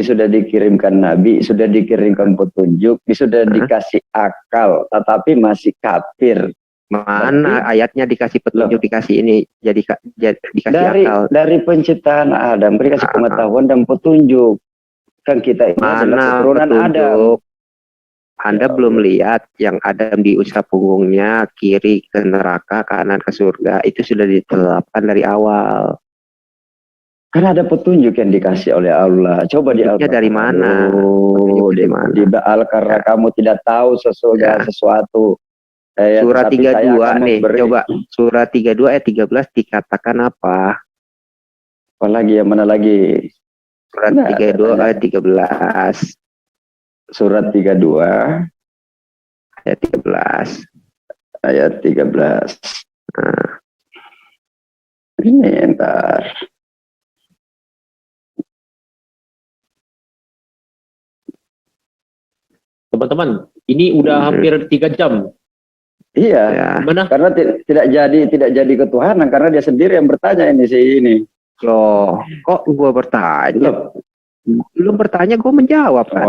Sudah dikirimkan nabi, sudah dikirimkan petunjuk, sudah dikasih akal, tetapi masih kafir. Mana ayatnya dikasih petunjuk, dikasih ini, jadi dikasih akal. Dari penciptaan Adam, dikasih pengetahuan dan petunjuk. Kan kita ini adalah keturunan Adam. Anda belum lihat yang Adam diusap punggungnya, kiri ke neraka, kanan ke surga. Itu sudah ditetapkan dari awal. Kan ada petunjuk yang dikasih oleh Allah. Coba di Al-Quran. Dari mana? Di Al-Karena kamu tidak tahu sesuatu. Surah 32 nih, coba surah 32 ayat 13 dikatakan apa? Apalagi yang mana lagi? Surat 32 ayat 13. Surat 32 ayat 13. Ayat 13. Ini entar. Teman-teman, ini udah hampir 3 jam. Iya, karena tidak jadi ketuhanan, karena dia sendiri yang bertanya ini. Loh, kok gua bertanya? Belum bertanya, gue menjawab kan.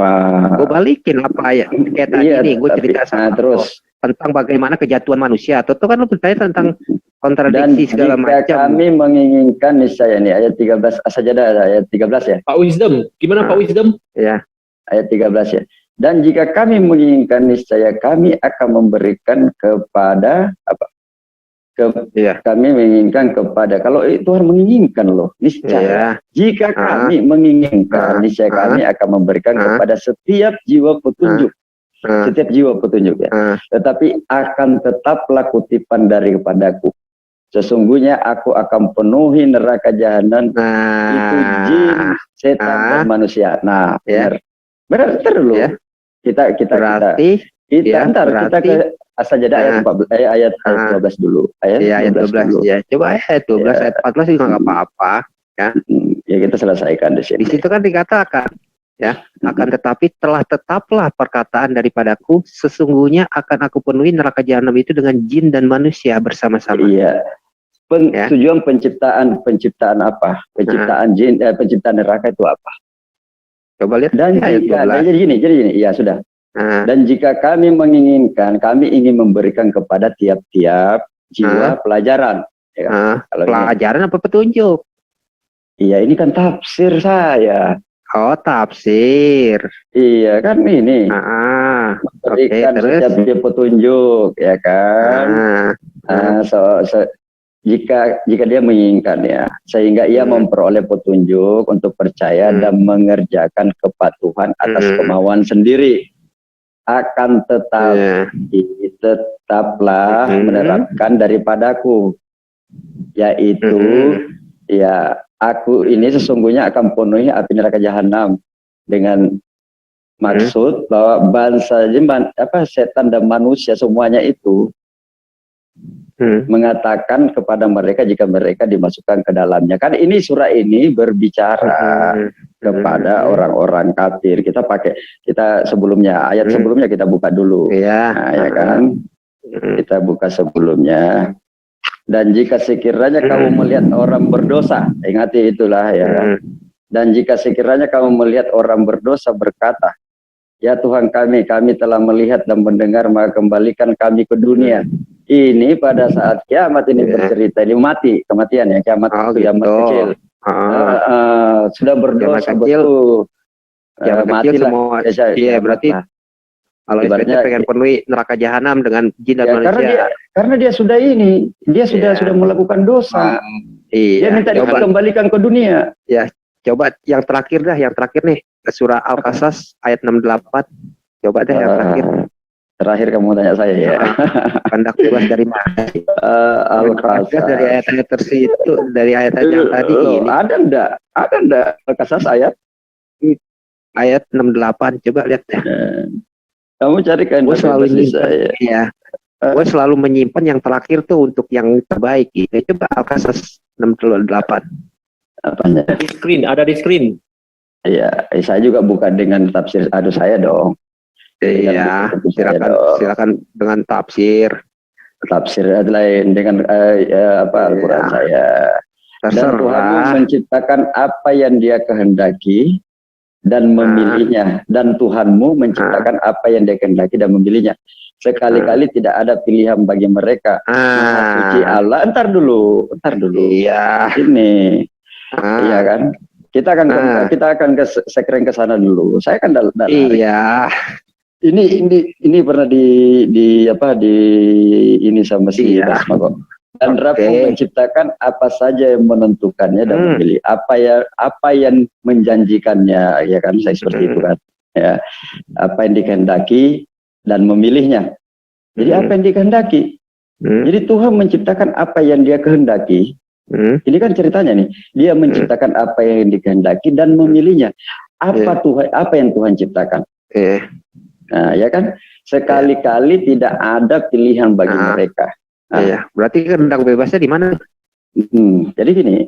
Gue balikin apa ya kayak tadi ini, gue cerita sama terus tentang bagaimana kejatuhan manusia. Atau kan lu bertanya tentang kontradiksi segala macam. Kami menginginkan niscaya ini ayat 13 As-Sajdah ayat 13 ya. Pak Wisdom, gimana Pak Wisdom? Ya, ayat 13 ya. Dan jika kami menginginkan niscaya kami akan memberikan kepada apa? Kami menginginkan kepada, kalau Tuhan menginginkan loh, niscaya. Jika kami menginginkan, niscaya kami akan memberikan kepada setiap jiwa petunjuk. Setiap jiwa petunjuk ya. Tetapi akan tetaplah kutipan daripadaku. Sesungguhnya aku akan penuhi neraka jahanam itu jin, setan dan manusia. Nah, benar. Benar dulu. Kita asal jeda ayat 14 ayat 12 dulu. Iya, ayat 12 dulu. ya. Coba ayat 12 ayat 14 juga nggak apa-apa. Ya kita selesaikan di sini. Di situ kan dikatakan ya, akan tetapi tetaplah perkataan daripadaku, sesungguhnya akan aku penuhi neraka jahanam itu dengan jin dan manusia bersama-sama. Iya. Tujuan penciptaan apa? Penciptaan jin, penciptaan neraka itu apa? Coba lihat. Dan jika, jadi gini, ya sudah. Dan jika kami menginginkan, kami ingin memberikan kepada tiap-tiap jiwa pelajaran. Ya, pelajaran apa petunjuk? Iya, ini kan tafsir saya. Oh, tafsir. Iya kan ini. Memberikan setiap dia petunjuk, ya kan. Jika dia menginginkan ya, sehingga ia memperoleh petunjuk untuk percaya dan mengerjakan kepatuhan atas kemauan sendiri, akan tetaplah menerapkan daripadaku, yaitu ya aku ini sesungguhnya akan penuhi api neraka jahanam, dengan maksud bahwa bangsa setan dan manusia semuanya itu mengatakan kepada mereka jika mereka dimasukkan ke dalamnya. Kan ini surah ini berbicara kepada orang-orang kafir. Kita sebelumnya, ayat sebelumnya kita buka dulu. Ya kan? Kita buka sebelumnya. Dan jika sekiranya kamu melihat orang berdosa, ingati itulah ya. Dan jika sekiranya kamu melihat orang berdosa berkata, ya Tuhan kami telah melihat dan mendengar, maka kembalikan kami ke dunia. Ini pada saat kiamat ini bercerita, ini kematian ya, kiamat kecil. Sudah berdosa betul. Matilah. Semua, iya berarti kalau ibaratnya pengen penuhi neraka jahanam dengan jin dan manusia. Karena dia sudah sudah melakukan dosa. Dia minta dikembalikan ke dunia. Ya, coba yang terakhir nih, surah Al-Qasas ayat 68. Coba deh yang terakhir. Terakhir kamu tanya saya ya. Kehendak bebas dari mana? Al-Qasas dari ayat-ayat tersitu, dari ayat-ayat yang tadi ini. Ada enggak Al-Qasas ayat 68, coba lihat deh. Kamu cari kehendak bebas saya. Iya. Gue selalu menyimpan yang terakhir tuh untuk yang terbaik gitu. Coba Al-Qasas 68. Apanya? Ada di screen. Iya, saya juga bukan dengan tafsir saya dong. Iya, silakan dengan tafsir lain dengan Al-Quran saya. Dan Tuhan menciptakan apa yang Dia kehendaki dan memilihnya, dan Tuhanmu menciptakan apa yang Dia kehendaki dan memilihnya. Sekali-kali tidak ada pilihan bagi mereka. Maha suci Allah. Entar dulu. Iya. Ini. Iya kan? Kita akan ke sana dulu. Saya kan dalam. Iya. Ini pernah ini sama si Basma kok. Dan Rabb menciptakan apa saja yang menentukannya dan memilih apa yang menjanjikannya, ya kan, saya seperti itu kan. Ya. Apa yang dikehendaki dan memilihnya. Jadi apa yang dikehendaki? Jadi Tuhan menciptakan apa yang Dia kehendaki. Ini kan ceritanya nih. Dia menciptakan apa yang dikehendaki dan memilihnya. Apa yang Tuhan ciptakan? Nah, ya kan, sekali-kali tidak ada pilihan bagi mereka. Iya, berarti kehendak bebasnya di mana? Jadi gini,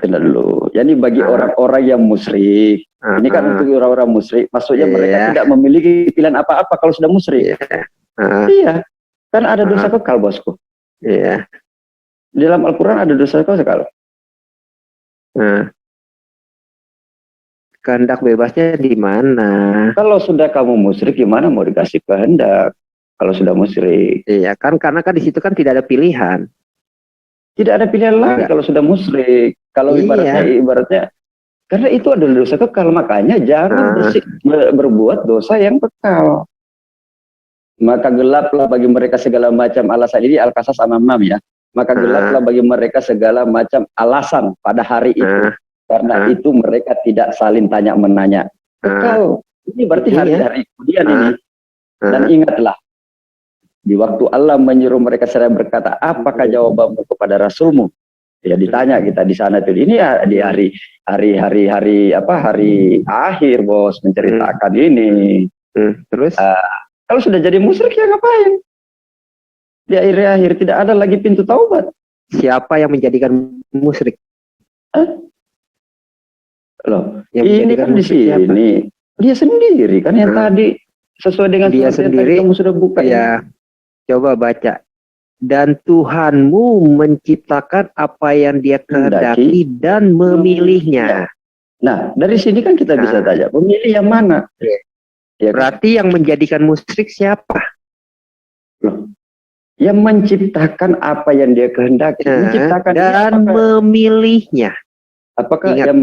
dulu. Jadi bagi orang-orang yang musyrik, ini kan untuk orang-orang musyrik, maksudnya mereka tidak memiliki pilihan apa-apa kalau sudah musyrik. Iya, kan ada dosa kekal, bosku. Iya. Di dalam Al-Quran ada dosa kekal. Kehendak bebasnya di mana? Kalau sudah kamu musyrik, gimana mau dikasih kehendak? Kalau sudah musyrik. Iya kan, karena kan di situ kan tidak ada pilihan. Tidak ada pilihan lagi kalau sudah musyrik. Kalau ibaratnya, karena itu adalah dosa kekal, makanya jangan berbuat dosa yang kekal. Maka gelaplah bagi mereka segala macam alasan. Ini Al-Qasas 66 ya. Maka gelaplah bagi mereka segala macam alasan pada hari itu. Karena itu mereka tidak saling tanya-menanya. Kekal. Ini berarti hari-hari kemudian ini. Dan ingatlah, di waktu Allah menyuruh mereka seraya berkata, apakah jawabanmu kepada Rasulmu? Ya ditanya kita di sana tuh. Ini ya di hari akhir, bos, menceritakan ini. Terus? Kalau sudah jadi musyrik ya ngapain? Di akhir tidak ada lagi pintu taubat. Siapa yang menjadikan musyrik? Loh, Yang ini menjadikan kan di musyrik siapa? sini dia sendiri kan yang tadi sesuai dengan Dia surat yang tadi sendiri, kamu sudah buka ini. Ya, coba baca. Dan Tuhanmu menciptakan apa yang Dia kehendaki dan memilihnya. Nah, dari sini kan kita bisa Nah. tanya, pemilih yang mana? Iya. Ya, kan? Berarti yang menjadikan musyrik siapa? Yang menciptakan apa yang Dia kehendaki, menciptakan ini Dan memilihnya. apakah Ingat. yang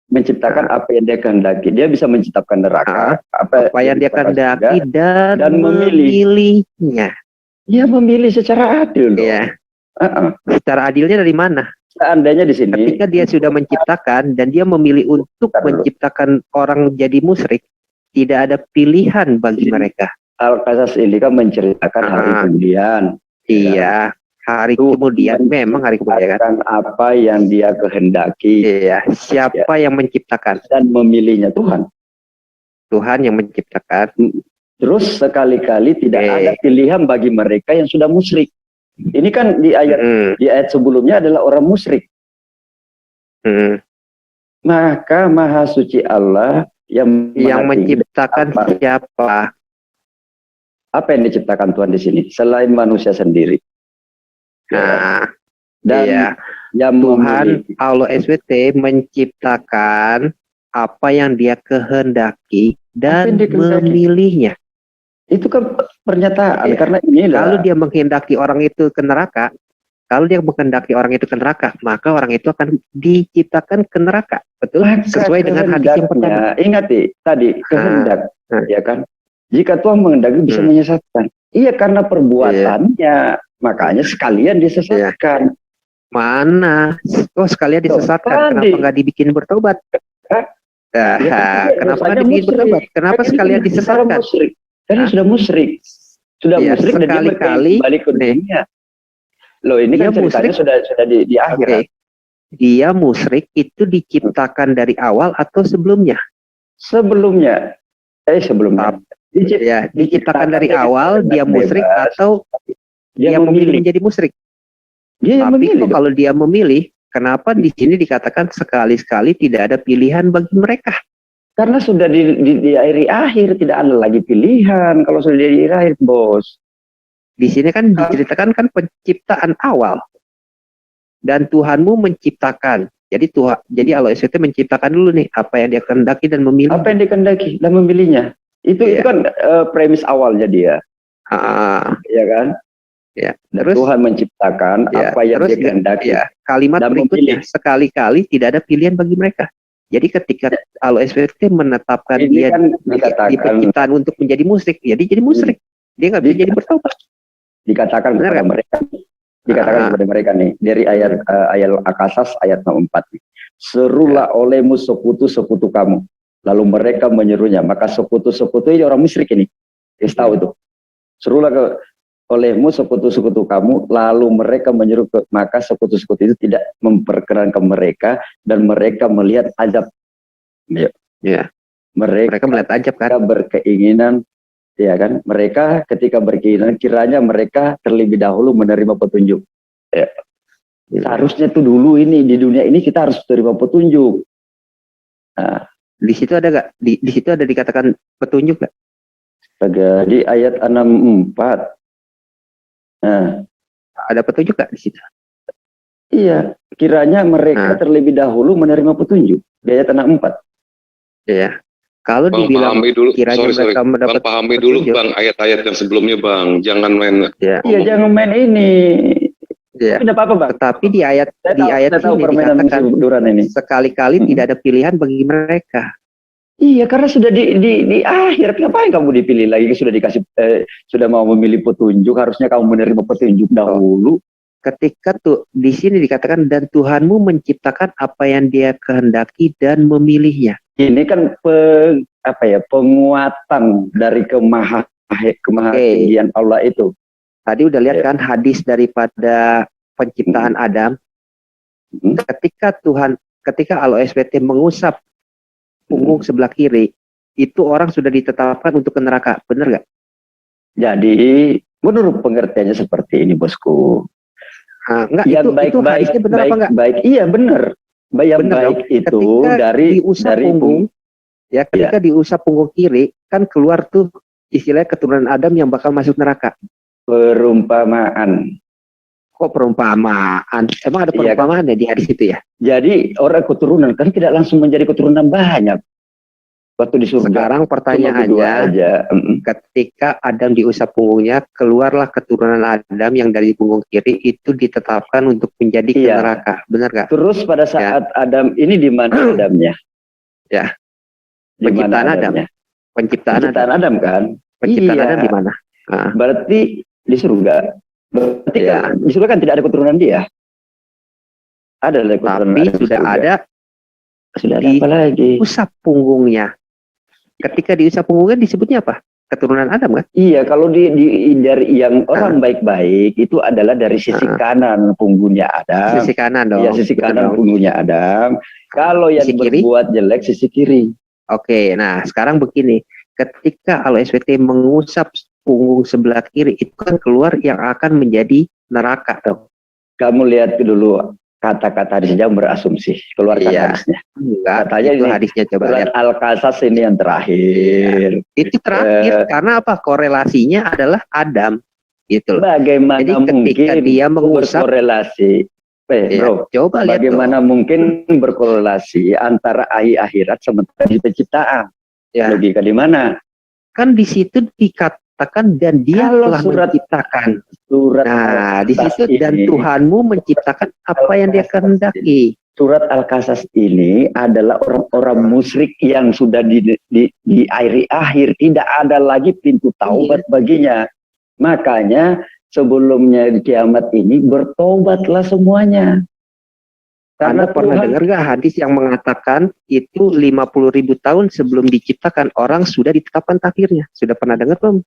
menciptakan apa yang Dia kehendaki? Dia bisa menciptakan neraka, Apa yang Dia kehendaki dan memilihnya. Dia memilih secara adil loh. Ya. Secara adilnya dari mana? Seandainya di sini Ketika Dia sudah menciptakan dan Dia memilih untuk menciptakan orang jadi musyrik, tidak ada pilihan bagi mereka. Al-Qasas ini kan menceritakan hari kemudian. Iya, hari kemudian, memang hari kemudian kan. Apa yang Dia kehendaki. Iya, siapa yang menciptakan? Dan memilihnya Tuhan. Tuhan yang menciptakan. Terus sekali-kali tidak ada pilihan bagi mereka yang sudah musyrik. Ini kan di ayat sebelumnya adalah orang musyrik. Maka Maha Suci Allah yang menciptakan siapa? Apa yang diciptakan Tuhan di sini selain manusia sendiri? Nah, dan yang Tuhan Allah SWT menciptakan apa yang Dia kehendaki dan memilihnya. Itu kan pernyataan karena inilah. Kalau Dia menghendaki orang itu ke neraka, maka orang itu akan diciptakan ke neraka. Betul? Maka sesuai dengan hadis yang pertama. Ingat tadi kehendak, ya kan? Jika Tuhan menghendaki bisa menyesatkan. Iya, karena perbuatannya, makanya sekalian disesatkan. Mana? Oh, sekalian disesatkan. Kenapa nggak dibikin bertobat? Kenapa nggak dibikin bertobat? Kenapa sekalian disesatkan? Karena sudah musyrik. Sudah musyrik dan dia balik ke dunia. Loh, ini kan ceritanya sudah di akhirat. Dia musyrik itu diciptakan dari awal atau sebelumnya? Sebelumnya. Diciptakan dari awal dia musyrik atau dia memilih menjadi musyrik? Tapi kalau dia memilih, kenapa di sini dikatakan sekali-sekali tidak ada pilihan bagi mereka? Karena sudah di akhir tidak ada lagi pilihan. Kalau sudah di akhir, bos. Di sini kan diceritakan kan penciptaan awal. Dan Tuhanmu menciptakan. Jadi Allah SWT menciptakan dulu nih apa yang Dia kehendaki dan memilih. Apa yang Dia kehendaki dan memilihnya. Itu kan premis awalnya dia. Ya kan? Ya. Terus Tuhan menciptakan apa yang Dia kehendaki. Kalimat berikutnya, sekali-kali tidak ada pilihan bagi mereka. Jadi ketika Allah SWT menetapkan dia kan di penciptaan untuk menjadi musyrik, jadi musyrik. Dia nggak bisa jadi bertobat. Dikatakan kepada mereka. Dikatakan kepada mereka nih dari ayat Al-Qasas ayat 64. Serulah olehmu sekutu-sekutu kamu. Lalu mereka menyerunya. Maka sekutu-sekutu ini orang musyrik ini. Kita tahu itu. Serulah olehmu sekutu-sekutu kamu, lalu mereka menyeru maka sekutu-sekutu itu tidak memperkenankan mereka dan mereka melihat azab. Mereka melihat azab kan berkeinginan, ya kan? Mereka ketika berkeinginan kiranya mereka terlebih dahulu menerima petunjuk. Seharusnya tuh dulu ini di dunia ini kita harus menerima petunjuk. Nah, di situ ada nggak? Di situ ada dikatakan petunjuk nggak? Di ayat 64. Nah, ada petunjuk gak di situ? Iya, kiranya mereka terlebih dahulu menerima petunjuk. Di ayat 64. Iya. Kalau dibilang dulu, kiranya mereka mendapat pahami dulu Bang ayat-ayat yang sebelumnya Bang. Jangan main. Iya, jangan main ini. Iya. Tidak apa-apa Bang. Tetapi di ayat ini dikatakan sekali-kali tidak ada pilihan bagi mereka. Iya, karena sudah di akhir, ngapain kamu dipilih lagi? Sudah dikasih, sudah mau memilih petunjuk, harusnya kamu menerima petunjuk dahulu. Ketika di sini dikatakan dan Tuhanmu menciptakan apa yang Dia kehendaki dan memilihnya. Ini kan penguatan dari kemahatinggian Allah itu. Tadi udah lihat kan hadis daripada penciptaan Adam. Ketika Allah SWT mengusap punggung sebelah kiri, itu orang sudah ditetapkan untuk ke neraka, benar nggak? Jadi Menurut pengertiannya seperti ini, bosku. Nah, enggak, Yang itu hadisnya benar apa enggak? baik, iya benar. Yang Benar baik dong. itu Ketika dari diusap punggung, ya ketika diusap punggung kiri, kan keluar tuh istilahnya keturunan Adam yang bakal masuk neraka. perumpamaan. Kok perumpamaan? Emang ada Iya, perumpamaan ya di hadis itu ya? Jadi orang keturunan kan tidak langsung menjadi keturunan banyak. Waktu di surga. Sekarang Cuma berdua pertanyaannya, aja. ketika Adam diusap punggungnya, keluarlah keturunan Adam yang dari punggung kiri itu ditetapkan untuk menjadi ke Iya. neraka. Benar gak? Terus pada saat Adam ini di mana Adamnya? Ya. Di mana Penciptaan Adam. Adamnya? Penciptaan Adam kan? Penciptaan Iya. Adam di mana? Nah, Berarti di surga. Berarti Iya. kan di surga kan tidak ada keturunan dia. Ada keturunan tapi Adam di sudah surga. ada Sudah ada di apa lagi? usap punggungnya. Ketika diusap punggungnya disebutnya apa? Keturunan Adam kan? Iya, kalau dari yang orang baik-baik itu adalah dari sisi kanan punggungnya Adam. Sisi kanan dong. Iya, sisi Betul kanan dong. punggungnya Adam. Kalau yang Sisi kiri? berbuat jelek sisi kiri. Oke, nah sekarang begini. Ketika kalau SWT mengusap punggung sebelah kiri, itu kan keluar yang akan menjadi neraka dong. Kamu lihat dulu kata-kata hadisnya, jangan berasumsi. Keluarkan hadisnya. Enggak, Katanya itu ini hadisnya coba surat lihat. Al-Qasas ini yang terakhir. Itu terakhir karena apa? Korelasinya adalah Adam, gitu loh. Bagaimana Jadi ketika mungkin dia mengusap, berkorelasi? Bro, coba lihat bagaimana mungkin berkorelasi antara akhirat sementara di penciptaan? Ya. Logika di mana? Kan di situ dikatakan dan dia Kalau telah surat- menciptakan. Surat Nah, di Al-Qasas situ dan ini- Tuhanmu menciptakan apa yang dia kehendaki. Surat Al-Qasas ini adalah orang-orang musyrik yang sudah di akhir tidak ada lagi pintu taubat baginya. Makanya sebelumnya di kiamat ini bertobatlah semuanya. Anda pernah dengar gak hadis yang mengatakan itu 50.000 tahun sebelum diciptakan orang sudah ditetapkan takdirnya? Sudah pernah dengar belum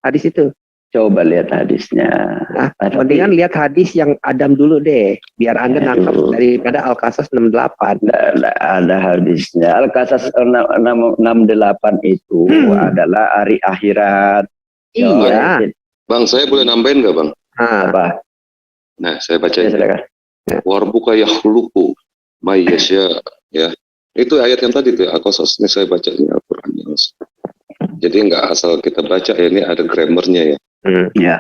hadis itu? Coba lihat hadisnya. Nah, mendingan lihat hadis yang Adam dulu deh, biar Anda nangkep daripada Al-Qasas 68. Nggak ada hadisnya. Al-Qasas 68 itu adalah hari akhirat. Iya. Bang, saya boleh nambahin nggak, Bang? Nah, Apa? Nah, saya baca Ya, ini. silakan. Warbuka yakhluqu may yasha, ya. Itu ayat yang tadi tuh, Al-Qasas. Ini saya baca ini Al-Qur'an. Jadi nggak asal kita baca, ya, ini ada grammarnya ya. Ya.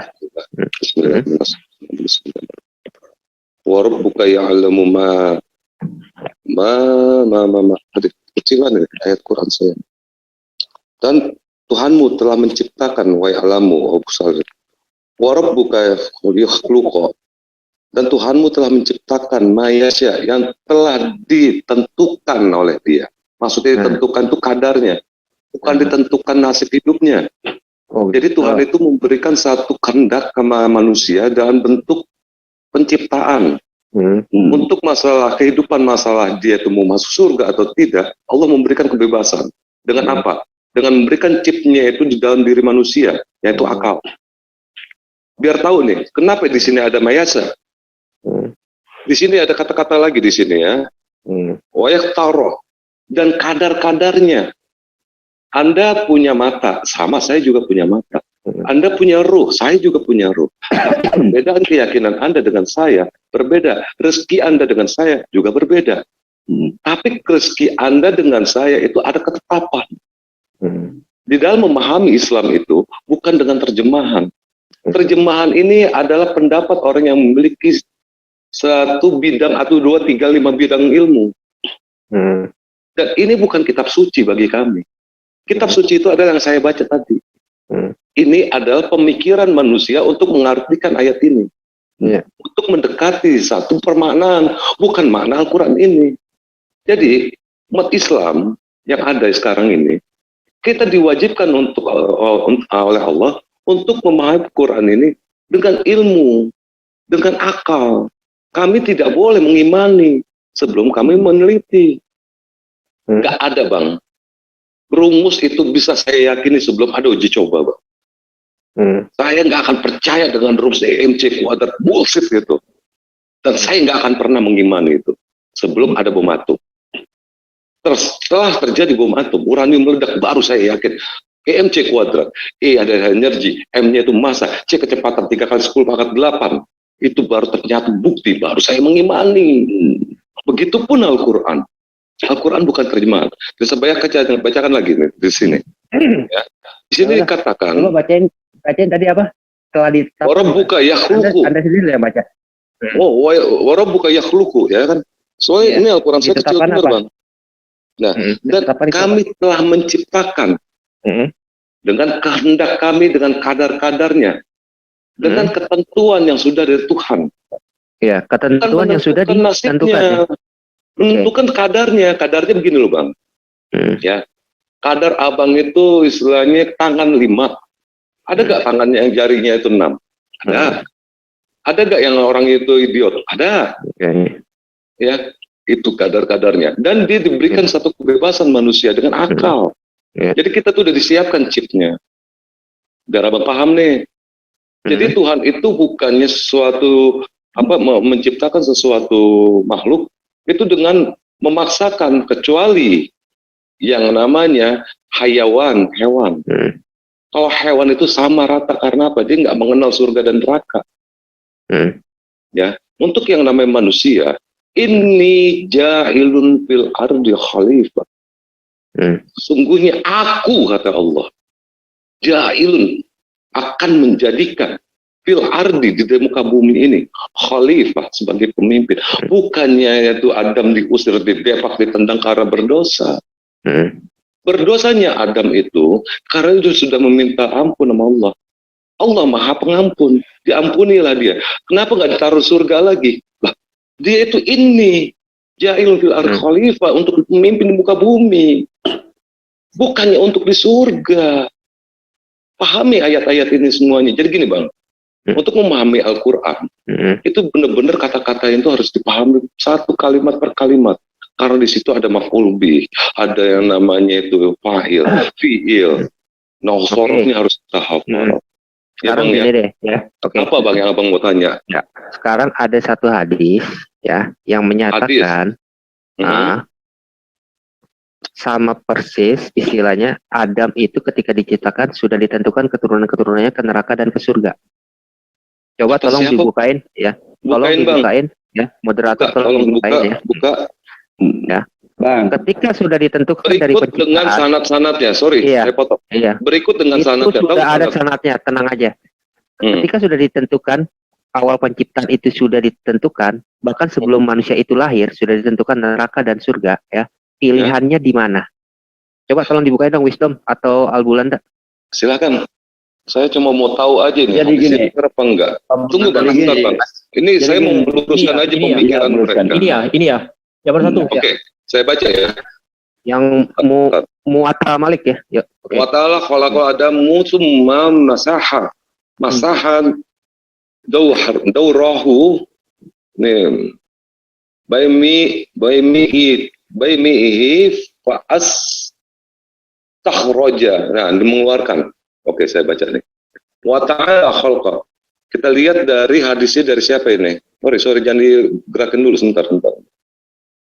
Bismillahirrahmanirrahim. Warbuka ya'lamu ma. Aduh, kecilan ya ayat Quran saya. Dan Tuhanmu telah menciptakan wa ya'lamu warabbuka yakhluqu, dan Tuhanmu telah menciptakan mayasya yang telah ditentukan oleh dia. Maksudnya ditentukan itu kadarnya, bukan ditentukan nasib hidupnya. Jadi Tuhan itu memberikan satu kehendak ke manusia dalam bentuk penciptaan. Untuk masalah kehidupan, masalah dia itu mau masuk surga atau tidak, Allah memberikan kebebasan. Dengan apa? Dengan memberikan chipnya itu di dalam diri manusia, yaitu akal. Biar tahu nih, kenapa di sini ada mayasa. Di sini ada kata-kata lagi di sini ya. Wayak taroh, dan kadar-kadarnya. Anda punya mata, sama saya juga punya mata. Anda punya ruh, saya juga punya ruh. Perbedaan keyakinan Anda dengan saya berbeda. Rezeki Anda dengan saya juga berbeda. Tapi rezeki Anda dengan saya itu ada ketetapan. Di dalam memahami Islam itu bukan dengan terjemahan. Terjemahan ini adalah pendapat orang yang memiliki satu bidang atau 2, 3, 5 bidang ilmu. Dan ini bukan kitab suci bagi kami. Kitab suci itu adalah yang saya baca tadi. Ini adalah pemikiran manusia untuk mengartikan ayat ini. Untuk mendekati satu permaknaan, bukan makna Al-Quran ini. Jadi, umat Islam yang ada sekarang ini, kita diwajibkan untuk oleh Allah untuk memahami Quran ini dengan ilmu, dengan akal. Kami tidak boleh mengimani sebelum kami meneliti. Nggak ada, Bang. Rumus itu bisa saya yakini sebelum ada uji coba, Bang. Saya nggak akan percaya dengan rumus EMC kuadrat bullshit gitu. Dan saya nggak akan pernah mengimani itu sebelum ada bom atom. Terus setelah terjadi bom atom, uranium meledak, baru saya yakin EMC kuadrat, E ada energi, M-nya itu massa, C kecepatan 3 kali 10 pangkat 8. Itu baru ternyata bukti, baru saya mengimani. Begitupun Al-Quran. Al-Quran bukan terjemahan. Terus saya bacakan lagi nih, di sini. Ya. Di sini dikatakan, Coba bacain tadi apa? Telah ditetapkan. Warabbuka yakhluqu. Anda sendiri yang baca. Oh, warabbuka yakhluqu, ya kan? Soalnya ini Al-Quran saya kecil Ditetapkan benar, apa? Bang. Nah, dan Ditetapkan itu kami telah menciptakan dengan kehendak kami, dengan kadar-kadarnya, dengan ketentuan yang sudah dari Tuhan. Ya, ketentuan yang sudah Menentukan ditentukan. Ya. Menentukan kadarnya begini loh, Bang. Ya, kadar abang itu istilahnya tangan 5. Ada gak tangannya yang jarinya itu 6? Ada. Ada gak yang orang itu idiot? Ada. Ya, itu kadar-kadarnya. Dan dia diberikan satu kebebasan manusia dengan akal. Jadi kita tuh udah disiapkan chipnya. Biar abang paham nih. Jadi Tuhan itu bukannya sesuatu menciptakan sesuatu makhluk itu dengan memaksakan, kecuali yang namanya hewan. Kalau hewan itu sama rata karena apa? Dia nggak mengenal surga dan neraka. Ya, untuk yang namanya manusia, ini jahilun fil ardi khalifah. Sungguhnya aku, kata Allah, jahilun, akan menjadikan fil ardi, di muka bumi ini, khalifah, sebagai pemimpin. Bukannya itu Adam diusir, didepak, ditendang karena berdosa. Berdosanya Adam itu karena itu sudah meminta ampun sama Allah. Allah Maha Pengampun, diampunilah dia. Kenapa nggak ditaruh surga lagi? Lah, dia itu ini jahilun fil ardi khalifah, untuk memimpin di muka bumi. Bukannya untuk di surga. Pahami ayat-ayat ini semuanya. Jadi gini, Bang, untuk memahami Al-Quran, itu benar-benar kata-kata itu harus dipahami satu kalimat per kalimat. Karena di situ ada maf'ul bih, ada yang namanya itu fa'il, fi'il. Nah, sorofnya harus kita hafal. Ya, Sekarang Bang, gini ya. deh, ya. Oke. Apa, Bang, yang Abang mau tanya? Ya. Sekarang ada satu hadis, ya, yang menyatakan sama persis istilahnya Adam itu ketika diciptakan sudah ditentukan keturunan-keturunannya ke neraka dan ke surga. Coba Kata tolong siapa? dibukain ya. Tolong Bukain, Bang. dibukain ya. Moderator tolong dibukain ya. Buka. Ya. Bang, Ketika sudah ditentukan dari Berikut dengan penciptaan, sanad-sanadnya. Sorry, Iya. saya potong. iya, Berikut dengan itu sanadnya. sudah ada sanad? sanadnya, tenang aja. Ketika sudah ditentukan, awal penciptaan itu sudah ditentukan, bahkan sebelum manusia itu lahir sudah ditentukan neraka dan surga ya. Pilihannya di mana? Coba tolong dibukain dong Wisdom atau Albulanda. Silakan. Saya cuma mau tahu aja nih. Jadi gini. bener apa enggak? Tunggu, Bang, Jadi sebentar, gini. Bang. Ini Jadi saya mau gini. meluruskan aja Ini ya, pemikiran meluruskan. mereka. Ini ya. Yang satu. Oke, saya baca ya. Yang Mu'atta Malik ya. Yuk. Oke. Wa ta'ala khalaqa Adamu tsumma masahan daurahu nih baimihi fa'as takhraja. Nah, mengeluarkan. Oke, saya baca nih. Wa ta'ala khalaqa. Kita lihat dari hadisnya dari siapa ini? Sorry, jangan digerakin dulu sebentar.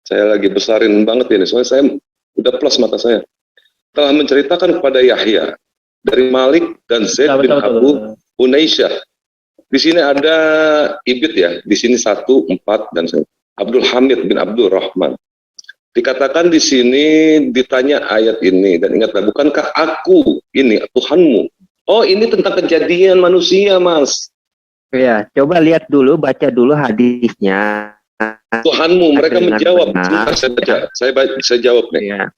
Saya lagi besarin banget ini, soalnya saya udah plus mata saya. Telah menceritakan kepada Yahya dari Malik dan Zaid bin Abu Unaisyah. Di sini ada Ibit ya, di sini 1, 4 dan Abdul Hamid bin Abdul Rahman. Dikatakan di sini ditanya ayat ini dan ingatlah, bukankah aku ini Tuhanmu? Oh, ini tentang kejadian manusia, Mas. Ya, coba lihat dulu, baca dulu hadisnya. Tuhanmu, mereka menjawab. Saya jawab nih. Ya.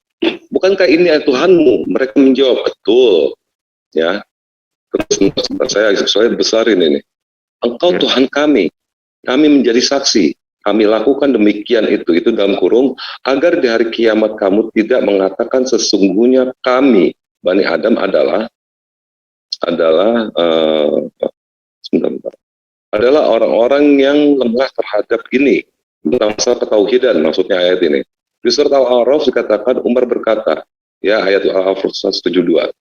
Bukankah ini Tuhanmu? Mereka menjawab, betul. Ya. Terus saya besarin ini. Engkau Tuhan kami menjadi saksi. Kami lakukan demikian itu dalam kurung, agar di hari kiamat kamu tidak mengatakan sesungguhnya kami, Bani Adam adalah orang-orang yang lemah terhadap ini. Masalah ketauhidan, maksudnya ayat ini. Di surat Al-A'raf dikatakan, Umar berkata, ya ayat Al-A'raf 172.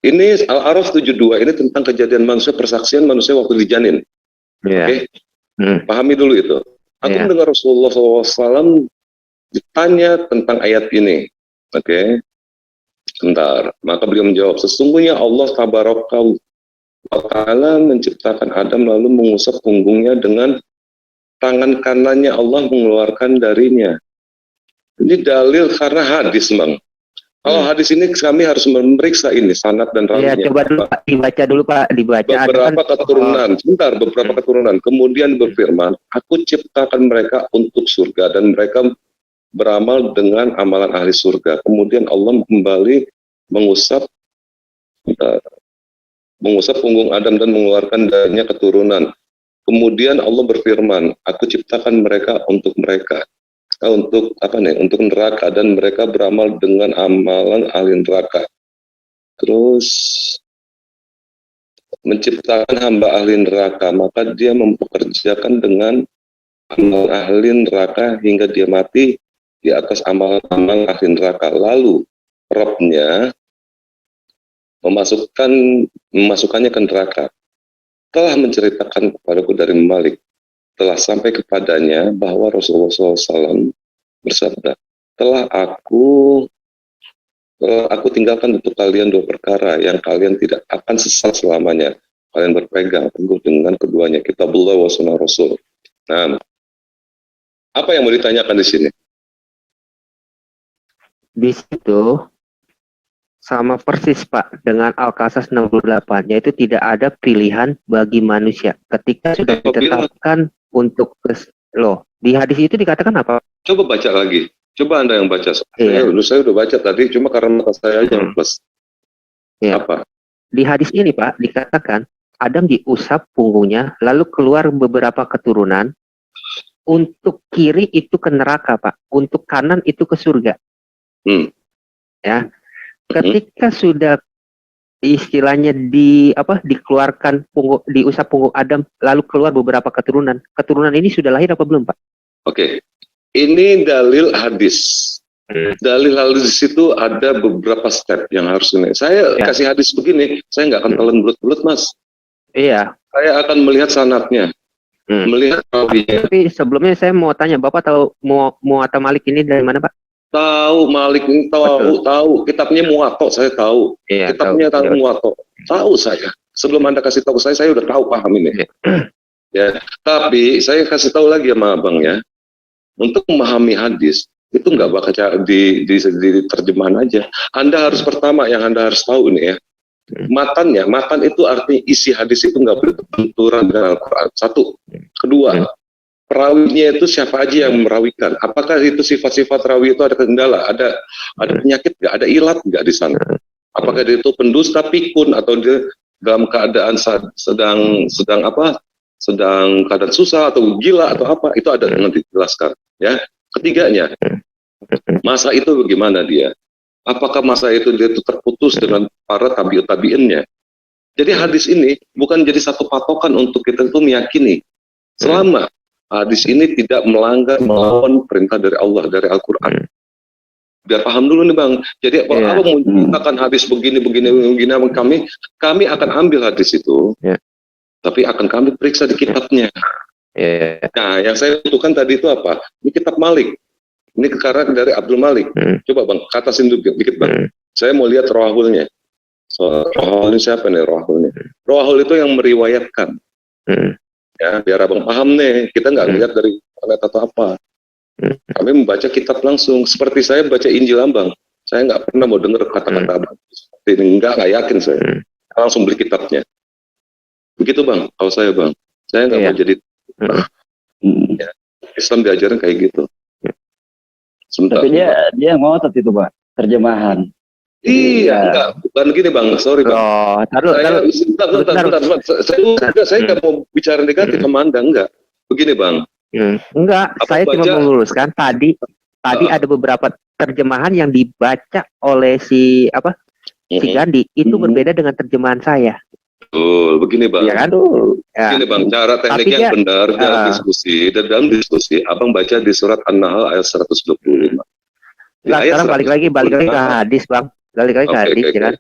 Ini Al-A'raf 72 ini tentang kejadian manusia, persaksian manusia waktu dijanin. Ya. Oke, pahami dulu itu. Aku mendengar Rasulullah SAW ditanya tentang ayat ini. Oke. Sebentar. Maka beliau menjawab, sesungguhnya Allah Tabaraka wa Ta'ala menciptakan Adam lalu mengusap punggungnya dengan tangan kanannya Allah mengeluarkan darinya. Ini dalil karena hadis, Bang. Kalau hadis ini kami harus memeriksa ini sanad dan Iya, rawinya. coba dulu Pak, dibaca dulu Pak, dibaca. Ada Beberapa kan, keturunan, sebentar, beberapa keturunan. Kemudian berfirman, aku ciptakan mereka untuk surga dan mereka beramal dengan amalan ahli surga. Kemudian Allah kembali mengusap punggung Adam dan mengeluarkan darinya keturunan. Kemudian Allah berfirman, aku ciptakan mereka untuk mereka. Untuk apa nih? Untuk neraka dan mereka beramal dengan amalan ahli neraka. Terus menciptakan hamba ahli neraka, maka dia mempekerjakan dengan amal ahli neraka hingga dia mati di atas amal-amal ahli neraka. Lalu Rabb-nya memasukkannya ke neraka. Telah menceritakan kepadaku dari Malik, telah sampai kepadanya bahwa Rasulullah SAW bersabda, telah aku tinggalkan untuk kalian dua perkara yang kalian tidak akan sesat selamanya. Kalian berpegang teguh dengan keduanya, kitabullah wa sunnah Rasul. Nah, apa yang mau ditanyakan di sini? di situ sama persis Pak dengan Al-Qasas 68, yaitu tidak ada pilihan bagi manusia ketika sudah ditetapkan untuk loh. Di hadis itu dikatakan apa? Coba baca lagi. Coba Anda yang baca. Iya. Saya udah baca tadi, cuma karena mata saya aja yang plus. Iya. Apa? Di hadis ini Pak dikatakan Adam diusap punggungnya, lalu keluar beberapa keturunan. Untuk kiri itu ke neraka Pak, untuk kanan itu ke surga. Ya, ketika sudah istilahnya dikeluarkan diusap punggung Adam, lalu keluar beberapa keturunan. Keturunan ini sudah lahir apa belum Pak? Oke. Ini dalil hadis. Dalil hadis itu ada beberapa step yang harus ini. Saya kasih hadis begini, saya nggak akan telan bulat-bulat Mas. Iya. Saya akan melihat sanadnya, melihat rawinya. Tapi sebelumnya saya mau tanya, Bapak tahu Muwatta Malik ini dari mana Pak? Tahu Malik ini, tahu. Kitabnya Muwatta saya tahu. Iya, Kitabnya tahu Muwatta. Tahu saya. Sebelum Anda kasih tahu saya udah tahu paham ini. Ya, tapi saya kasih tahu lagi sama Abang ya. Untuk memahami hadis itu nggak bakal di terjemahan aja. Anda harus pertama yang Anda harus tahu ini ya. Matan itu artinya isi hadis itu nggak berbenturan dengan Al-Quran. Satu. Kedua, perawinya itu siapa aja yang merawikan? Apakah itu sifat-sifat rawi itu ada kendala? Ada penyakit nggak? Ada ilat nggak di sana? Apakah dia itu pendusta pikun atau dia dalam keadaan sedang keadaan susah atau gila atau apa? Itu ada nanti dijelaskan. Ya. Ketiganya, masa itu bagaimana dia? Apakah masa itu dia itu terputus dengan para tabi'innya? Jadi hadis ini bukan jadi satu patokan untuk kita itu meyakini. Selama hadis ini tidak melawan perintah dari Allah, dari Al-Quran. Biar paham dulu nih Bang. Jadi kalau Abang menggunakan hadis begini, kami akan ambil hadis itu, tapi akan kami periksa di kitabnya. Nah, yang saya butuhkan tadi itu apa? Ini kitab Malik. Ini karena dari Abdul Malik. Coba Bang, katasin dikit Bang. Saya mau lihat rawahulnya. Rawahul ini siapa nih rawahulnya? Rawahul itu yang meriwayatkan. Ya, biar Abang paham nih. Kita nggak lihat dari ayat atau apa. Kami membaca kitab langsung. Seperti saya baca Injil Abang. Saya nggak pernah mau dengar kata-kata Abang. Seperti ini nggak yakin saya. Langsung beli kitabnya. Begitu Bang. Kalau saya Bang, saya nggak mau jadi. Ya, Islam diajarin kayak gitu. Sebentar. Tapi dia ngotot itu Pak, terjemahan. Iya, enggak, bukan gini Bang, sorry Bang. Oh, Bentar. Saya nggak mau bicara negatif sama Anda, enggak. Begini Bang. Enggak, saya cuma meluruskan tadi ada beberapa terjemahan yang dibaca oleh si Gandhi itu berbeda dengan terjemahan saya. Betul, begini Bang. Iya kan? Begini Bang, cara teknik yang benar dalam diskusi, Abang baca di surat An-Nahl ayat 125. Nah, sekarang balik lagi ke hadis Bang. Balik lagi ke hadis ya kan.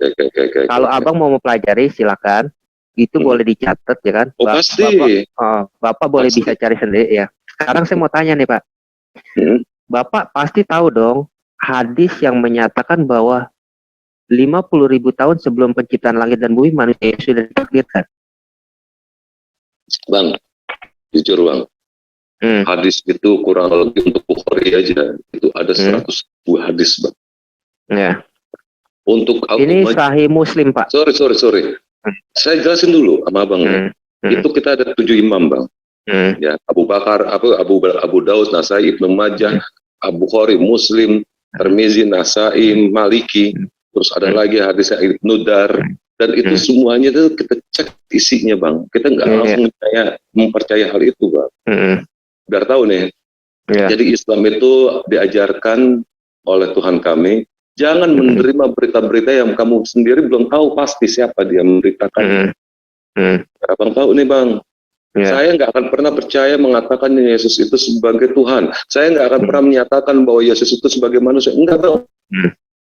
Kalau Abang mau mempelajari silakan. Itu boleh dicatat ya kan. Pasti. Bapak boleh bisa cari sendiri ya. Sekarang saya mau tanya nih Pak. Bapak pasti tahu dong hadis yang menyatakan bahwa 50.000 tahun sebelum penciptaan langit dan bumi manusia sudah ditakdirkan. Bang, jujur bang, hadis itu kurang lebih untuk Bukhari aja itu ada 102 hadis bang. Ya. Untuk Ini Sahih Muslim, Pak. Sorry. Saya jelasin dulu sama abang. Itu kita ada 7 imam bang. Ya, Abu Bakar, Abu Daud, Nasai, Ibnu Majah, Abu Bukhari, Muslim, Tirmizi, Nasai, Maliki. Terus ada lagi hadisnya Ibnu Dar. Dan itu semuanya itu kita cek isinya bang. Kita nggak langsung mempercaya hal itu bang. Biar tahu nih. Jadi Islam itu diajarkan oleh Tuhan kami. Jangan menerima berita-berita yang kamu sendiri belum tahu pasti siapa dia memberitakan. Abang tahu nih bang. Saya nggak akan pernah percaya mengatakan Yesus itu sebagai Tuhan. Saya nggak akan pernah menyatakan bahwa Yesus itu sebagai manusia. Enggak bang.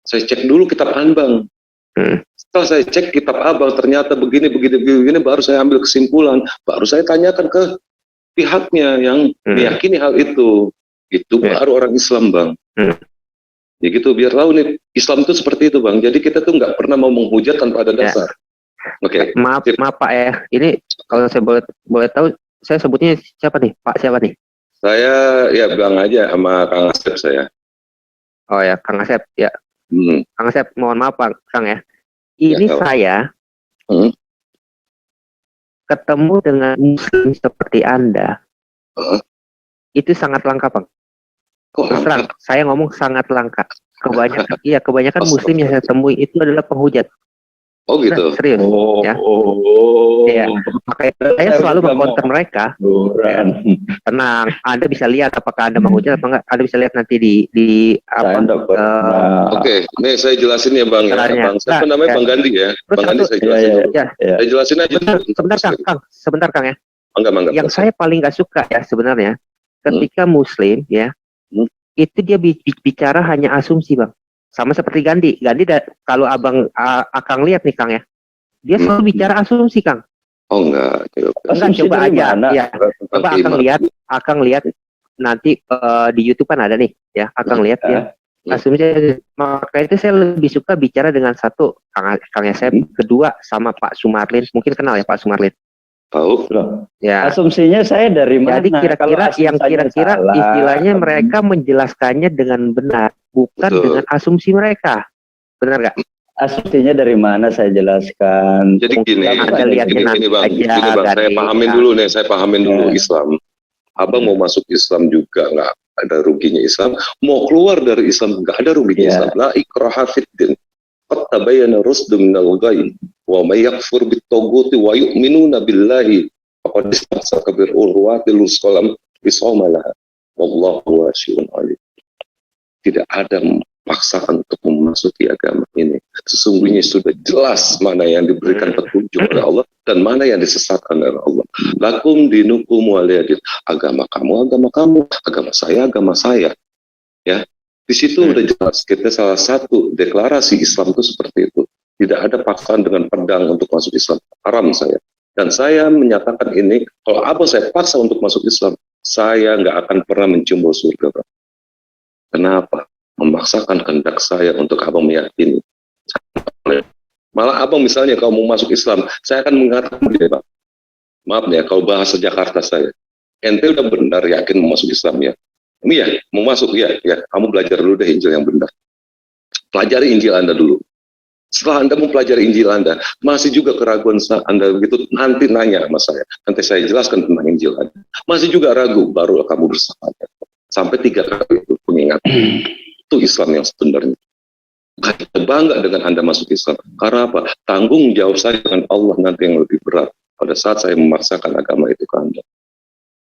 Saya cek dulu kitab Anbang. Setelah saya cek kitab Abang, ternyata begini, baru saya ambil kesimpulan. Baru saya tanyakan ke pihaknya yang meyakini hal itu. Itu baru orang Islam bang. Ya gitu, biar tahu nih Islam itu seperti itu bang. Jadi kita tuh nggak pernah mau menghujat tanpa ada dasar. Oke. Maaf Pak ya. Ini kalau saya boleh tahu, saya sebutnya siapa nih? Pak siapa nih? Saya ya bilang aja sama Kang Asep saya. Oh ya, Kang Asep ya. Kang Asep, mohon maaf Pak Kang ya. Ini ya, saya ketemu dengan Muslim seperti Anda. Itu sangat langka Bang. Terus terang, saya ngomong sangat langka. Kebanyakan Muslim yang saya temui itu adalah penghujat. Oh gitu. Nah, serius. Ya. Ya. Makanya saya selalu mengkonter mereka. Tenang, Anda bisa lihat apakah Anda menghujat atau enggak. Anda bisa lihat nanti di apa. Oke, nih saya jelasin ya Bang ya. Bang, siapa namanya Bang Gandhi ya? Bang Gandhi saya jelasin dulu. Saya jelasin aja. Sebentar Kang ya. Enggak. Yang saya paling nggak suka ya sebenarnya, ketika Muslim ya, itu dia bicara hanya asumsi Bang. Sama seperti Gandhi. Kalau Akang lihat nih Kang ya, dia selalu bicara asumsi Kang. Oh enggak. Coba aja. Ya. Coba Akang lihat nanti di YouTube kan ada nih ya. Akang lihat ya. Asumsi. Maka itu saya lebih suka bicara dengan satu Kang Yasep, kedua sama Pak Sumarlin. Mungkin kenal ya Pak Sumarlin. Tahu. Ya. Asumsinya saya dari mana? Jadi kira-kira istilahnya mereka menjelaskannya dengan benar, bukan dengan asumsi mereka. Benar nggak? Asumsinya dari mana saya jelaskan. Jadi gini Bang. Saya pahamin dulu Islam. Abang mau masuk Islam juga nggak ada ruginya Islam. Mau keluar dari Islam nggak ada ruginya Islam. La ikraha fid din. Qad tabayyana rusdu minal ghayy. Wa may yakfur bit-taghuti wa yu'minuna billahi faqad istamsaka bil urwatil wuthqa bisawmalah wallahu wasi'un alim. Tidak ada paksaan untuk memasuki agama ini. Sesungguhnya sudah jelas mana yang diberikan petunjuk oleh Allah dan mana yang disesatkan oleh Allah. Lakum dinukum waliyadin. Agama kamu, agama saya. Ya. Di situ udah jelas kita salah satu deklarasi Islam itu seperti itu. Tidak ada paksaan dengan pedang untuk masuk Islam. Haram saya. Dan saya menyatakan ini, kalau abang saya paksa untuk masuk Islam, saya nggak akan pernah mencium bau surga. Kenapa? Memaksakan kehendak saya untuk abang meyakini. Malah abang misalnya kalau mau masuk Islam, saya akan mengatakan dia Bang. Maaf nih ya, kalau bahasa Jakarta saya. Ente udah benar yakin mau masuk Islam ya? Iya, mau masuk ya. Kamu belajar dulu deh Injil yang benar. Pelajari Injil Anda dulu. Setelah Anda mempelajari Injil Anda, masih juga keraguan Anda begitu, nanti nanya sama saya. Nanti saya jelaskan tentang Injil Anda. Masih juga ragu, baru kamu bersahabat. Sampai 3 kali itu pengingat. Itu Islam yang sebenarnya. Kita bangga dengan Anda masuk Islam. Karena apa? Tanggung jawab saya dengan Allah nanti yang lebih berat. Pada saat saya memaksakan agama itu ke Anda.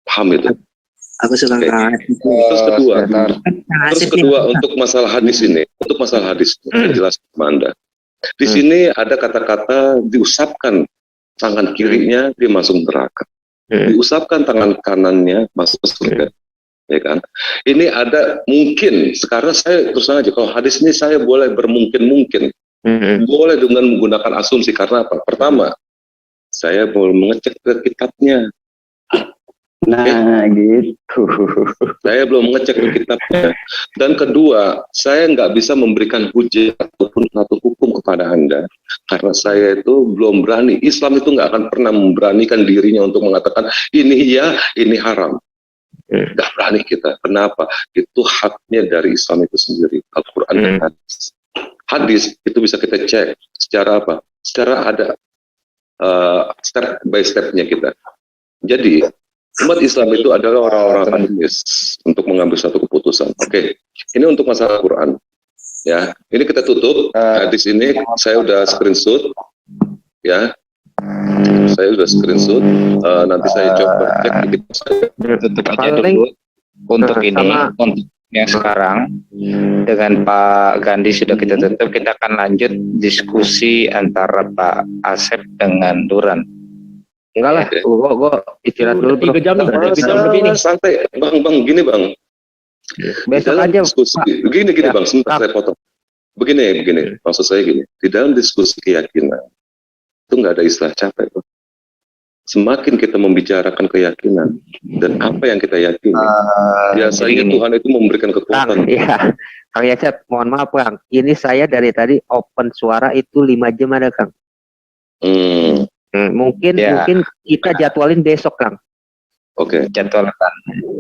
Paham itu? Aku suka Terus kedua untuk masalah hadis ini. Untuk masalah hadis, saya jelaskan kepada Anda. Di sini ada kata-kata diusapkan tangan kirinya dia masuk neraka, diusapkan tangan kanannya masuk surga, ya kan? Ini ada mungkin sekarang saya terus aja kalau hadis ini saya boleh bermungkin-mungkin, boleh dengan menggunakan asumsi karena apa? Pertama, saya boleh mengecek ke kitabnya. Nah, gitu. Saya belum ngecek di kitabnya. Dan kedua, saya nggak bisa memberikan hujah ataupun satu hukum kepada Anda. Karena saya itu belum berani. Islam itu nggak akan pernah memberanikan dirinya untuk mengatakan ini ya, ini haram. Nggak berani kita. Kenapa? Itu haknya dari Islam itu sendiri. Al-Quran dan hadis. Hadis itu bisa kita cek secara apa? Secara ada step by stepnya kita. Jadi umat Islam itu adalah orang-orang akademis untuk mengambil satu keputusan. Oke, ini untuk masalah Quran. Ya, ini kita tutup. Di sini saya udah screenshot. Ya, saya udah screenshot. Nanti saya coba cek dikit. Tutup aja dulu untuk ini, untuk yang sekarang dengan Pak Gandhi sudah kita tutup. Kita akan lanjut diskusi antara Pak Asep dengan Duran. Enggak lah, gua istirahat dulu. 3 jam nih, 3 jam lebih nih. Santai, bang, gini bang. Besok Di dalam aja. diskusi, begini Ya. bang, sebentar saya potong. Begini, maksud saya gini. Di dalam diskusi keyakinan itu nggak ada istilah capek, Bang. Semakin kita membicarakan keyakinan dan apa yang kita yakini, biasanya begini. Tuhan itu memberikan kekuatan. Kang, ya. Kang Yasep, mohon maaf Kang. Ini saya dari tadi open suara itu 5 jam ada Kang. Mungkin Ya. kita jadwalin besok Kang. Oke, Jadwalkan.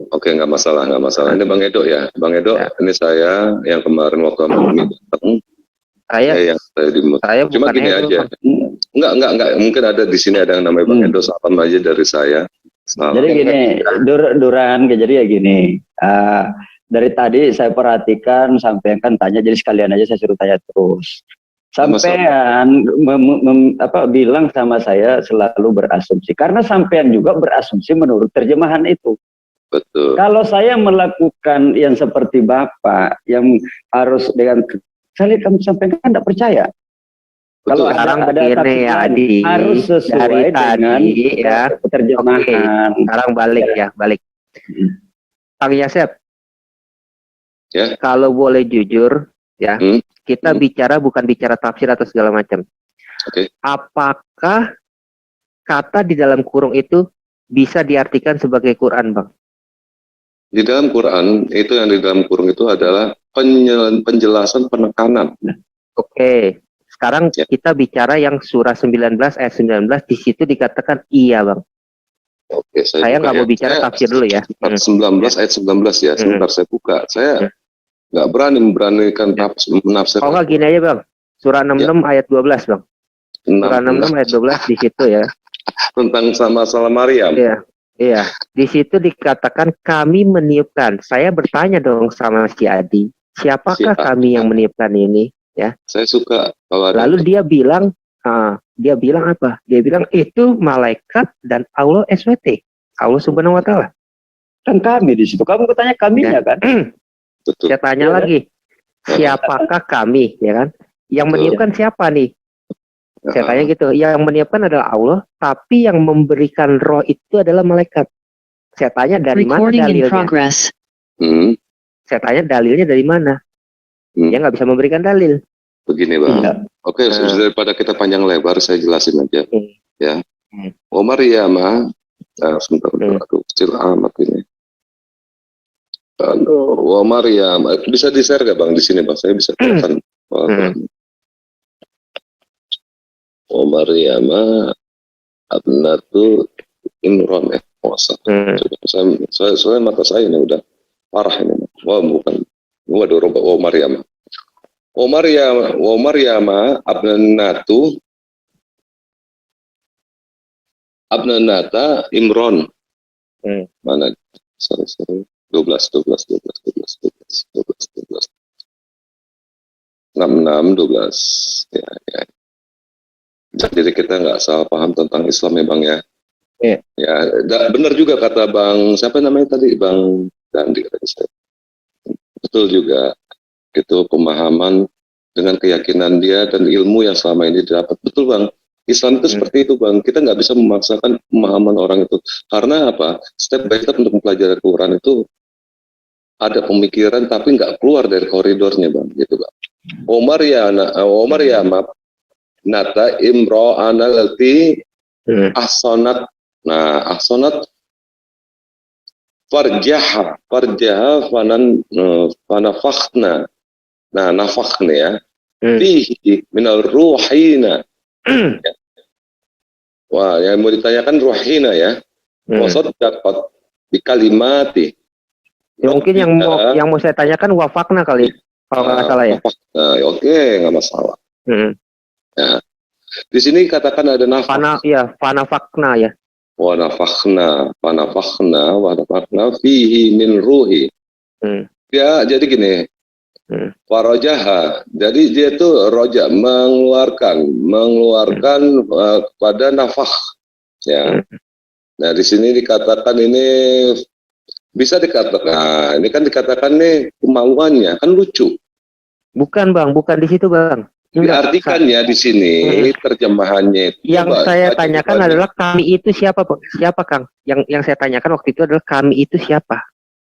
oke, nggak masalah. Ini Bang Edo ya, Bang Edo. Ya. Ini saya yang kemarin waktu Mami datang, Saya saya cuma bukan gini Edo, aja. Kang. Enggak. Mungkin ada di sini ada yang namanya Bang Edo. Salam aja dari saya. Salam. Jadi gini, Duran, jadi ya gini. Dari tadi saya perhatikan sampai kan tanya, jadi sekalian aja saya suruh tanya terus. Sampean bilang sama saya selalu berasumsi, karena sampean juga berasumsi menurut terjemahan itu. Betul. Kalau saya melakukan yang seperti Bapak, yang harus dengan saya lihat kamu sampaikan tidak percaya. Kalau Sekarang ada begini tafsir ya lain, Adi, harus sesuai dari dengan tadi ya. terjemahan. Sekarang balik. Kang Yasep. Ya. Kalau boleh jujur ya, kita Hmm. bukan bicara tafsir atau segala macam. Oke. Apakah kata di dalam kurung itu bisa diartikan sebagai Quran, Bang? Di dalam Quran, itu yang di dalam kurung itu adalah penjelasan penekanan. Oke. Sekarang Ya. kita bicara yang surah 19 ayat 19, di situ dikatakan iya, Bang. Oke, Saya buka nggak mau bicara tafsir dulu ya. 19 ayat 19 ya, sebentar saya buka. Saya nggak beranikan menafsir. Oh nggak, gini aja, Bang. Surah 66 ayat 12, Bang. Surah 66 ayat 12 di situ ya. Tentang masalah Maryam. Iya. Di situ dikatakan kami meniupkan. Saya bertanya dong sama si Adi, siapakah Siapa? kami yang meniupkan ini? Ya. Saya suka kalau ada Lalu dia bilang apa? Dia bilang itu malaikat dan Allah SWT, Allah Subhanahu Wa Taala. Kan kami di situ. Kamu bertanya kaminya kan? betul. Saya tanya Iya, lagi, siapakah kami? Ya kan? Yang Betul. meniupkan siapa nih? Saya tanya gitu. Yang meniupkan adalah Allah, tapi yang memberikan roh itu adalah malaikat. Saya tanya dari mana Recording in dalilnya? progress. Saya tanya dalilnya dari mana? Dia nggak bisa memberikan dalil. Begini Bang. Iya. Oke, daripada kita panjang lebar, saya jelasin aja. Ya. Omar Yama, sebentar, aduh, kecil amat ini. Omar Yama, bisa di-share gak Bang di sini Bang? Saya bisa kelihatan. Omar Yama, Abnatu Imron Saya mata saya ini udah parah ini. Wah bukan. Waduh, Omar Yama. Omar Yama Abnanata Imron. Mana? Sorry. 12. 66, 12. Ya. Jadi kita nggak salah paham tentang Islam ya Bang ya. Iya. Ya, benar juga kata Bang, siapa namanya tadi? Bang Gandhi kata saya. Betul juga. Itu pemahaman dengan keyakinan dia dan ilmu yang selama ini didapat. Betul Bang. Islam itu seperti itu Bang. Kita nggak bisa memaksakan pemahaman orang itu. Karena apa? Step by step untuk mempelajari Quran itu ada pemikiran tapi nggak keluar dari koridornya Bang. Gitu Bang. Omar Yama Nata Imro Analati Ahsonat. Nah, Ahsonat farjaha fanafakhna. Nah, nafakhna ya. Fihi minal ruhina. Wah, yang mau ditanyakan ruhina ya. Wasaddaqat bi kalimati. Ya, mungkin yang mau saya tanyakan wafakna kali, kalau nggak salah ya. Nah, oke, nggak masalah. Nah, di sini katakan ada nafak. Fanafakna ya. Wa nafakhna fihi min ruhi. Ya, jadi gini. Farajaha. Jadi dia itu roja, mengeluarkan pada nafakh. Ya. Nah, di sini dikatakan ini bisa dikatakan, ini kan dikatakan nih kemauannya, kan lucu. Bukan Bang, bukan di situ Bang. Diartikan ya di sini terjemahannya. Yang saya tanyakan adalah kami itu siapa, siapa Kang? Yang saya tanyakan waktu itu adalah kami itu siapa?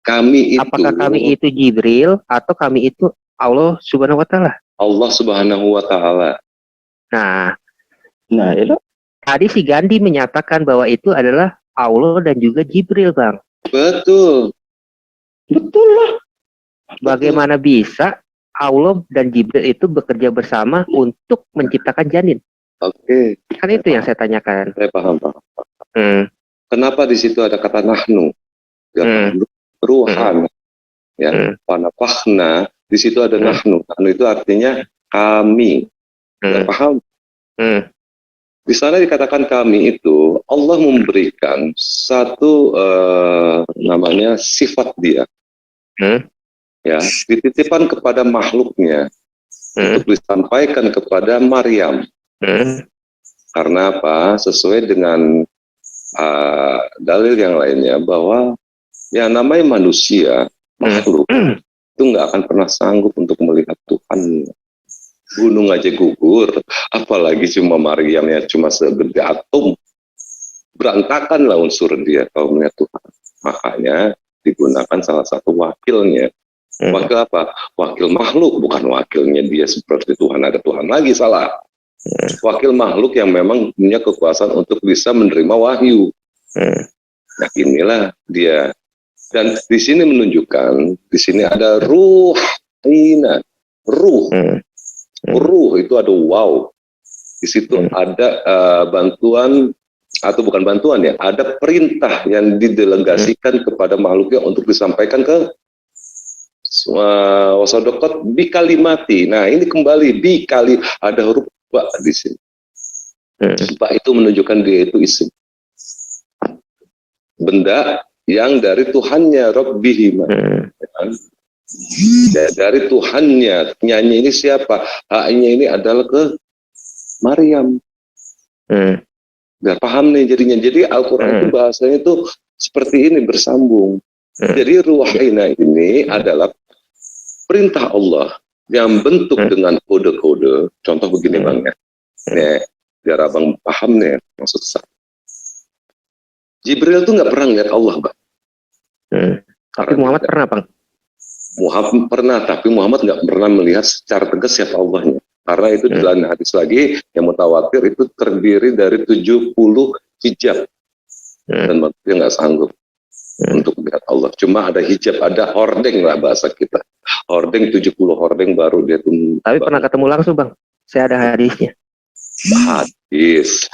Kami itu. Apakah kami itu Jibril atau kami itu Allah Subhanahu Wa Taala? Allah Subhanahu Wa Taala. Nah itu. Tadi si Gandhi menyatakan bahwa itu adalah Allah dan juga Jibril, Bang. Betul lah. Bagaimana bisa Allah dan Jibril itu bekerja bersama untuk menciptakan janin? Oke. Kan itu yang saya tanyakan. Saya paham. Kenapa di situ ada kata nahnu? Ruhan. Ya, panafakhna. Di situ ada nahnu. Nahnu itu artinya kami. Paham? Di sana dikatakan kami itu Allah memberikan satu namanya sifat dia, ya, dititipkan kepada makhluknya untuk disampaikan kepada Maryam. Karena apa? Sesuai dengan dalil yang lainnya bahwa yang namanya manusia makhluk itu nggak akan pernah sanggup untuk melihat Tuhan. Gunung aja gugur, apalagi cuma Maryam yang cuma segede atom. Berantakan lah unsur dia kalau melihat Tuhan. Makanya digunakan salah satu wakilnya. Wakil apa? Wakil makhluk, bukan wakilnya dia seperti Tuhan. Ada Tuhan lagi, salah. Wakil makhluk yang memang punya kekuasaan untuk bisa menerima wahyu. Nah, inilah dia. Dan di sini menunjukkan, di sini ada ruhina, ruh. Ruh itu ada wow. Di situ ada bantuan atau bukan bantuan ya, ada perintah yang didelegasikan kepada makhluknya untuk disampaikan ke wasadaqat bi kalimati. Nah, ini kembali bi kali ada huruf ba di sini. Ba itu menunjukkan dia itu isim. Benda yang dari Tuhannya Rabbihim. Ya, dari Tuhannya, nyanyi ini siapa? Haknya ini adalah ke Maryam. Biar paham nih jadinya. Jadi Al-Quran itu bahasanya itu seperti ini, bersambung. Jadi ruhina ini adalah perintah Allah yang bentuk dengan kode-kode. Contoh begini Bang ya. Nih, biar abang paham nih maksud saya. Jibril itu nggak pernah lihat Allah Bang. Tapi Muhammad pernah Bang. Muhammad pernah, tapi Muhammad nggak pernah melihat secara tegas siapa Allahnya. Karena itu di dalam hadis lagi yang mutawatir itu terdiri dari 70 hijab. Dan manusia nggak sanggup untuk melihat Allah. Cuma ada hijab, ada hordeng lah bahasa kita. Hordeng 70 hordeng baru dia tuh. Tapi pernah ketemu langsung Bang. Saya ada hadisnya.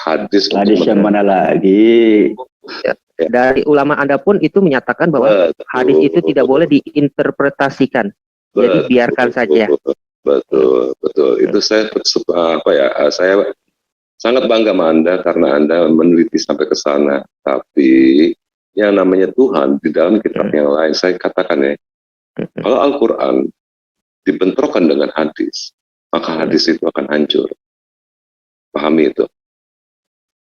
Hadis yang mana lagi? Ya. Dari ulama Anda pun itu menyatakan bahwa hadis itu tidak boleh diinterpretasikan. Jadi biarkan saja. Betul. Itu saya saya sangat bangga sama Anda karena Anda meneliti sampai ke sana. Tapi yang namanya Tuhan di dalam kitab yang lain, saya katakan ya, kalau Al-Quran dibentrokkan dengan hadis, maka hadis itu akan hancur. Pahami itu.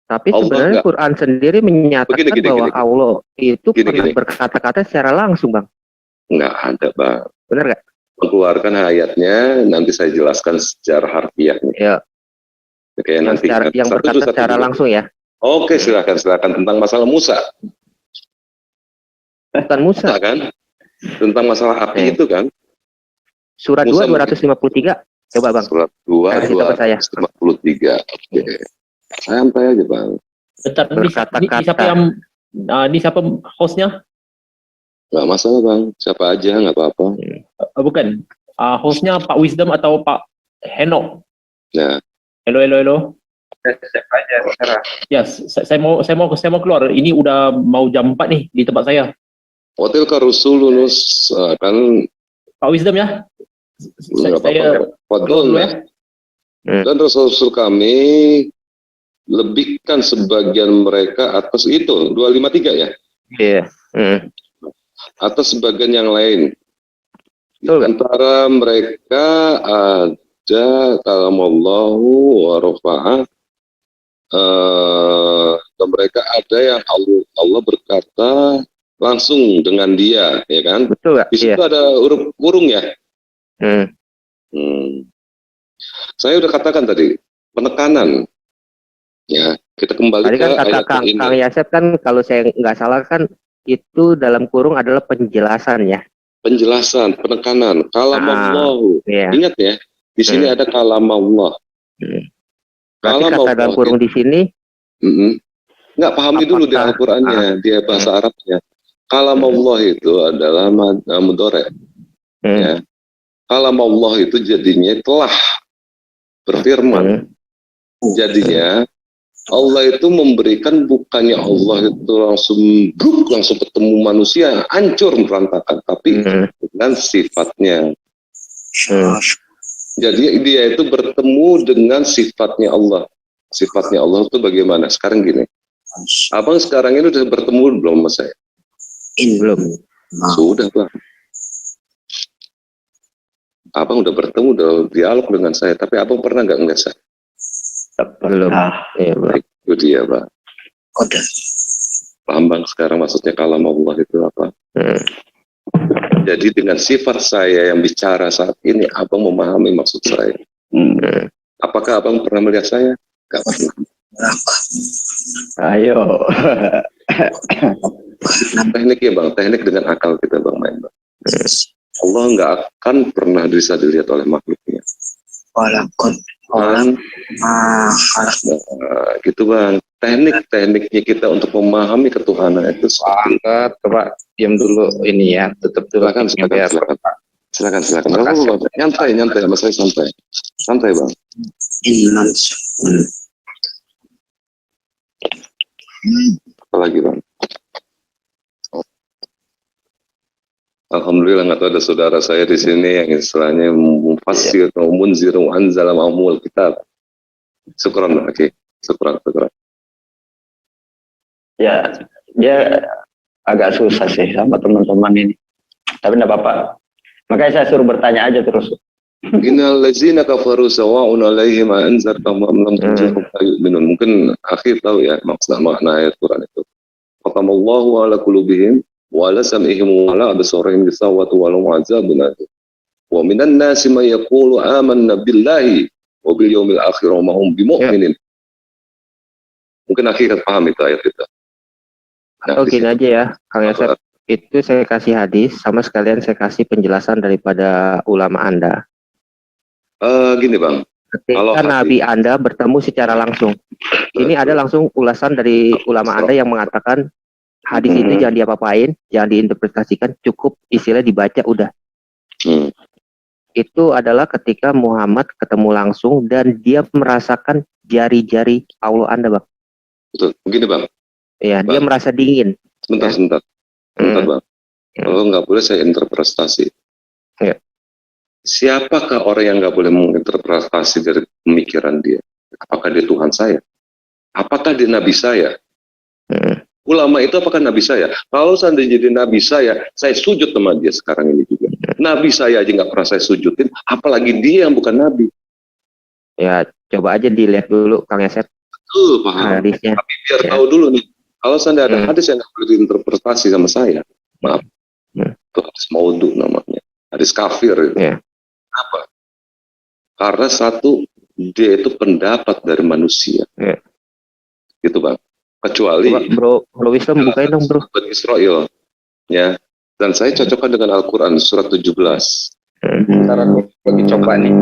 Tapi sebenarnya Quran sendiri menyatakan bahwa Allah itu pernah berkata-kata secara langsung, Bang. Nggak ada, Bang. Benar nggak? Mengeluarkan ayatnya, nanti saya jelaskan secara harfiahnya. Ya. Oke, nanti. Yang berkata secara langsung ya. Oke, silakan tentang masalah Musa. Bukan Musa kan? Tentang masalah api itu kan? Surat 2 253. Coba, Bang. Surat 2 253. Oke. Santai aja Bang. Bentar, ini siapa yang ini siapa hostnya? Nggak masalah bang, siapa aja nggak apa-apa. Bukan. Hostnya Pak Wisdom atau Pak Henok? Ya. Halo. Siapa aja terserah. Ya, saya mau keluar. Ini udah mau jam 4 nih di tempat saya. Hotel Karusulunus kan Pak Wisdom ya. nggak Saya apa-apa. keluar Fadol dulu ya. ya. Dan Rasul kami lebihkan sebagian mereka atas itu 253 ya, Iya. atas sebagian yang lain. Di Betul nggak? antara mereka ada kalamallahu wa rafa'ah, dan mereka ada yang Allah berkata langsung dengan dia, ya kan? Betul nggak? Di situ Iya. ada huruf kurung ya. Hmm. Saya udah katakan tadi penekanan. Ya, kita kembali Tadi ke kan kata ayat Kang ini. Yasep kan kalau saya nggak salah kan itu dalam kurung adalah penjelasan ya. Penjelasan, penekanan. Kalamallahu. Iya. Ingat ya, di sini ada kalamallah. Berarti kata dalam kurung di sini. Nggak pahami dulu di Al-Qur'annya, dia bahasa Arabnya. Kalamallah itu adalah mudhari'. Ya. Kalamallah itu jadinya telah berfirman. Jadinya Allah itu memberikan, bukannya Allah itu langsung ketemu manusia hancur berantakan, tapi dengan sifatnya. Jadi dia itu bertemu dengan sifatnya Allah. Sifatnya Allah itu bagaimana? Sekarang gini, abang sekarang ini udah bertemu belum sama saya? Belum. Sudah bang. Abang udah bertemu, udah dialog dengan saya, tapi abang pernah nggak ngeliat saya? Belum. Iya, belum. Itu dia bang. Paham bang sekarang maksudnya kalam Allah itu apa? Jadi dengan sifat saya yang bicara saat ini, abang memahami maksud saya. Apakah abang pernah melihat saya? Gak pernah. Ayo. Teknik ya bang, teknik dengan akal kita bang main bang. Allah nggak akan pernah bisa dilihat oleh makhluknya. Gitu bang. Tekniknya kita untuk memahami ketuhanan itu. Coba diam dulu ini ya, tutup dulu. Silakan. Nyantai sama saya, santai bang. Apalagi bang. Alhamdulillah nggak tahu ada saudara saya di sini yang istilahnya mufassir atau munzir anzala ma'mul kitab. Syukran, oke. Syukran. Ya, dia agak susah sih sama teman-teman ini. Tapi enggak apa-apa. Makanya saya suruh bertanya aja terus. Innal ladzina kafaru sawa'un 'alaihim a anzartahum am lam tunzirhum la yu'minun. Mungkin akhir tahu ya maksud makna ayat Quran itu. Qatamallahu 'ala qulubihim wa 'ala sam'ihim wa 'ala absarihim ghishawatu wa lahum 'adzabun adzim. Wa minan nasi may yaqulu amanna billahi wa bil yaumil akhir wa ma hum bimu'minin. Mungkin akhir paham itu ayat itu. Atau gini aja ya, Kang Yasep, itu saya kasih hadis, sama sekalian saya kasih penjelasan daripada ulama Anda. Gini bang, Ketika Nabi Anda bertemu secara langsung, ini ada langsung ulasan dari ulama Anda yang mengatakan hadis itu jangan diapa-apain, jangan diinterpretasikan, cukup istilah dibaca udah. Itu adalah ketika Muhammad ketemu langsung dan dia merasakan jari-jari Allah Anda, bang. Betul, begini bang. Ya, dia merasa dingin. Sebentar bang. Kalau nggak boleh saya interpretasi. Ya. Siapakah orang yang nggak boleh menginterpretasi dari pemikiran dia? Apakah dia Tuhan saya? Apakah dia Nabi saya? Ulama itu apakah Nabi saya? Kalau seandainya jadi Nabi saya sujud sama dia sekarang ini juga. Nabi saya aja nggak pernah saya sujudin, apalagi dia yang bukan Nabi. Ya, coba aja dilihat dulu, Kang Yasep. Betul, paham. Hadisnya. Tapi biar tahu dulu nih, kalau seandainya ada hadis yang nggak boleh diinterpretasi sama saya, maaf, itu hadis maudhu namanya, hadis kafir itu. Kenapa? Karena satu, dia itu pendapat dari manusia. Gitu bang. Kecuali Bro Wisdom bukain dong bro. Israel, ya. Dan saya cocokkan dengan Al-Quran surat 17. Cara lagi coba nih,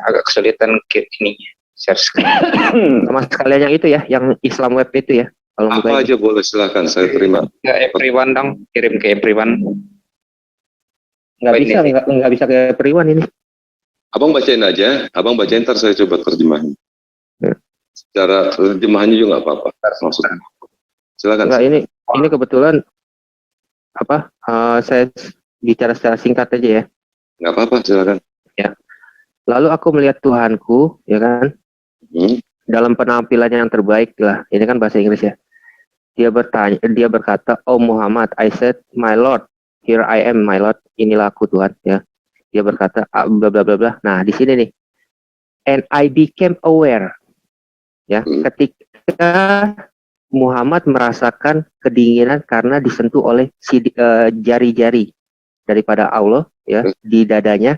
agak kesulitan ini share screen. Sama sekalian yang itu ya, yang Islam Web itu ya. Kalau Apa buka ini. aja boleh, silakan saya terima. Ya, everyone dong, kirim ke everyone. Nggak bisa, nggak bisa ke periwan ini. Abang bacain aja, abang bacain ntar saya coba terjemahin. Ya. Secara terjemahannya juga nggak apa-apa. Maksudnya. Silakan. Enggak, ini kebetulan apa? Saya bicara secara singkat aja ya. Nggak apa-apa, silakan. Lalu aku melihat Tuhanku, ya kan, dalam penampilannya yang terbaik lah. Ini kan bahasa Inggris ya. Dia berkata, "Oh Muhammad," I said, "My Lord, here I am, my Lord." Inilah aku Tuhan, ya. Dia berkata, bla bla bla bla. Nah, di sini nih. And I became aware, ya, ketika Muhammad merasakan kedinginan karena disentuh oleh jari-jari daripada Allah, ya, di dadanya.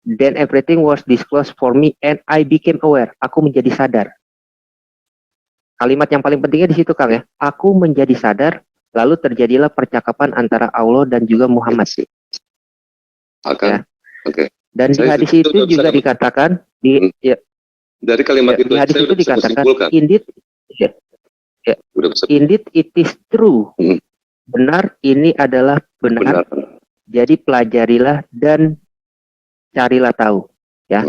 Then everything was disclosed for me and I became aware. Aku menjadi sadar. Kalimat yang paling pentingnya di situ, Kang, ya. Aku menjadi sadar, lalu terjadilah percakapan antara Allah dan juga Muhammad. Akan. Ya. Oke. Dan di hadis itu juga dikatakan dari kalimat itu di hadis saya itu udah bisa dikatakan simpulkan. Indeed it is true. Benar, ini adalah benar. Jadi pelajarilah dan carilah tahu, ya.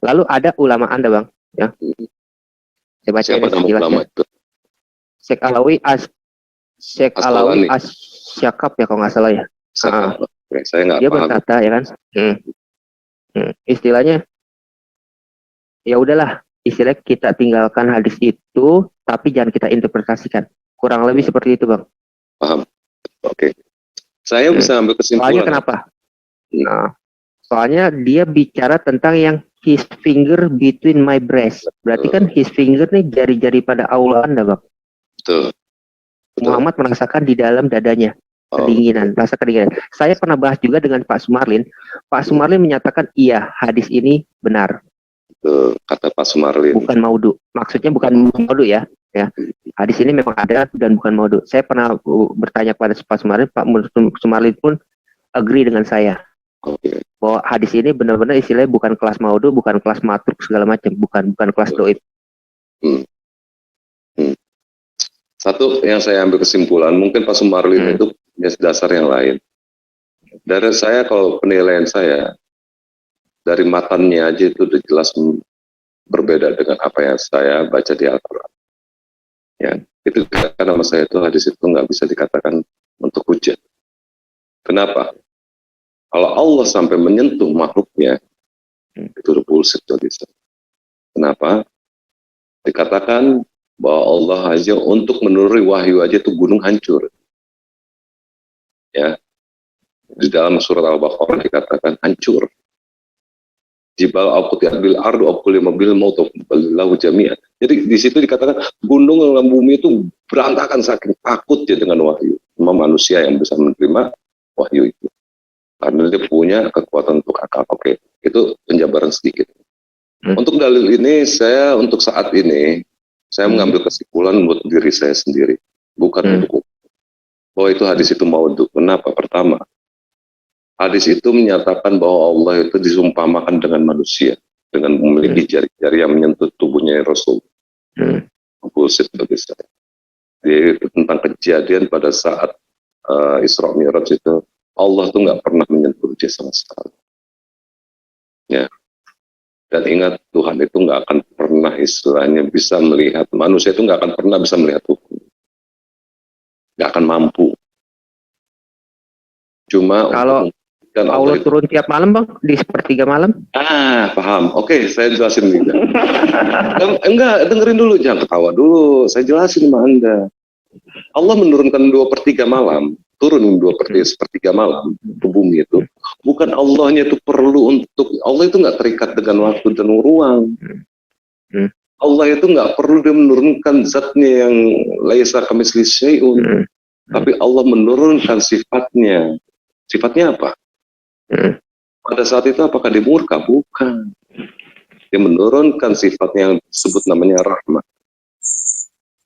Lalu ada ulama Anda, Bang, ya. Saya baca Siapa nama jelas, ulama ya. itu? Syekh Alawi Asyakab ya, kalau nggak salah ya. Saya nggak Dia paham. berkata, ya kan, istilahnya, ya udahlah, istilah kita tinggalkan hadis itu, tapi jangan kita interpretasikan. Kurang lebih seperti itu, Bang. Paham. Oke. Saya bisa ambil kesimpulan. Soalnya kenapa? Nah, soalnya dia bicara tentang yang his finger between my breast. Berarti kan his finger nih jari-jari pada Allah Anda, Bang. Betul. Muhammad merasakan di dalam dadanya kedinginan, rasa kedinginan. Saya pernah bahas juga dengan Pak Sumarlin. Pak Sumarlin menyatakan iya, hadis ini benar. Betul, kata Pak Sumarlin. Bukan maudhu. Maksudnya bukan maudhu ya. Ya. Hadis ini memang ada dan bukan maudhu. Saya pernah bertanya kepada Pak Sumarlin, Pak Sumarlin pun agree dengan saya. Okay. Bahwa hadis ini benar-benar istilahnya bukan kelas maudhu, bukan kelas matruk segala macam, bukan kelas doib. Satu yang saya ambil kesimpulan, mungkin Pak Sumarlin itu punya dasar yang lain. Dari saya, kalau penilaian saya, dari matannya aja itu udah jelas berbeda dengan apa yang saya baca di Al-Quran. Ya, itu dikatakan sama saya itu hadis itu nggak bisa dikatakan untuk hujah. Kenapa? Kalau Allah sampai menyentuh makhluknya, itu udah bullshit bagi saya. Kenapa? Dikatakan bahwa Allah aja untuk menuruni wahyu aja itu gunung hancur. Ya, di dalam surat Al-Baqarah dikatakan hancur. Jibal aqutiat bil ardu aquli mobil maut balillahu jami'an. Jadi di situ dikatakan gunung dan bumi itu berantakan saking takutnya dengan wahyu. Cuma manusia yang bisa menerima wahyu itu. Karena dia punya kekuatan untuk akal. Oke, itu penjabaran sedikit. Untuk dalil ini, untuk saat ini, saya mengambil kesimpulan buat diri saya sendiri. Bukan untuk bahwa itu hadis itu maudhu. Kenapa? Pertama, hadis itu menyatakan bahwa Allah itu disumpamakan dengan manusia. Dengan memiliki jari-jari yang menyentuh tubuhnya Rasul. Bullshit bagi saya. Jadi tentang kejadian pada saat Isra Mi'raj itu, Allah tuh nggak pernah menyentuh dia sama sekali. Ya. Dan ingat, Tuhan itu nggak akan pernah istilahnya bisa melihat, manusia itu nggak akan pernah bisa melihat hukum. Nggak akan mampu. Cuma kalau Allah turun tiap malam, Bang, di sepertiga malam. Paham. Oke, saya jelasin juga. Enggak, dengerin dulu, jangan ketawa dulu. Saya jelasin sama Anda. Allah menurunkan 2/3 malam, turun 2/3 malam ke bumi itu. Bukan Allahnya itu perlu untuk, Allah itu nggak terikat dengan waktu dan ruang. Allah itu nggak perlu dia menurunkan zatnya yang laisa kamitslihi syai'un. Tapi Allah menurunkan sifatnya. Sifatnya apa? Pada saat itu apakah dia murka? Bukan. Dia menurunkan sifat yang disebut namanya rahmat.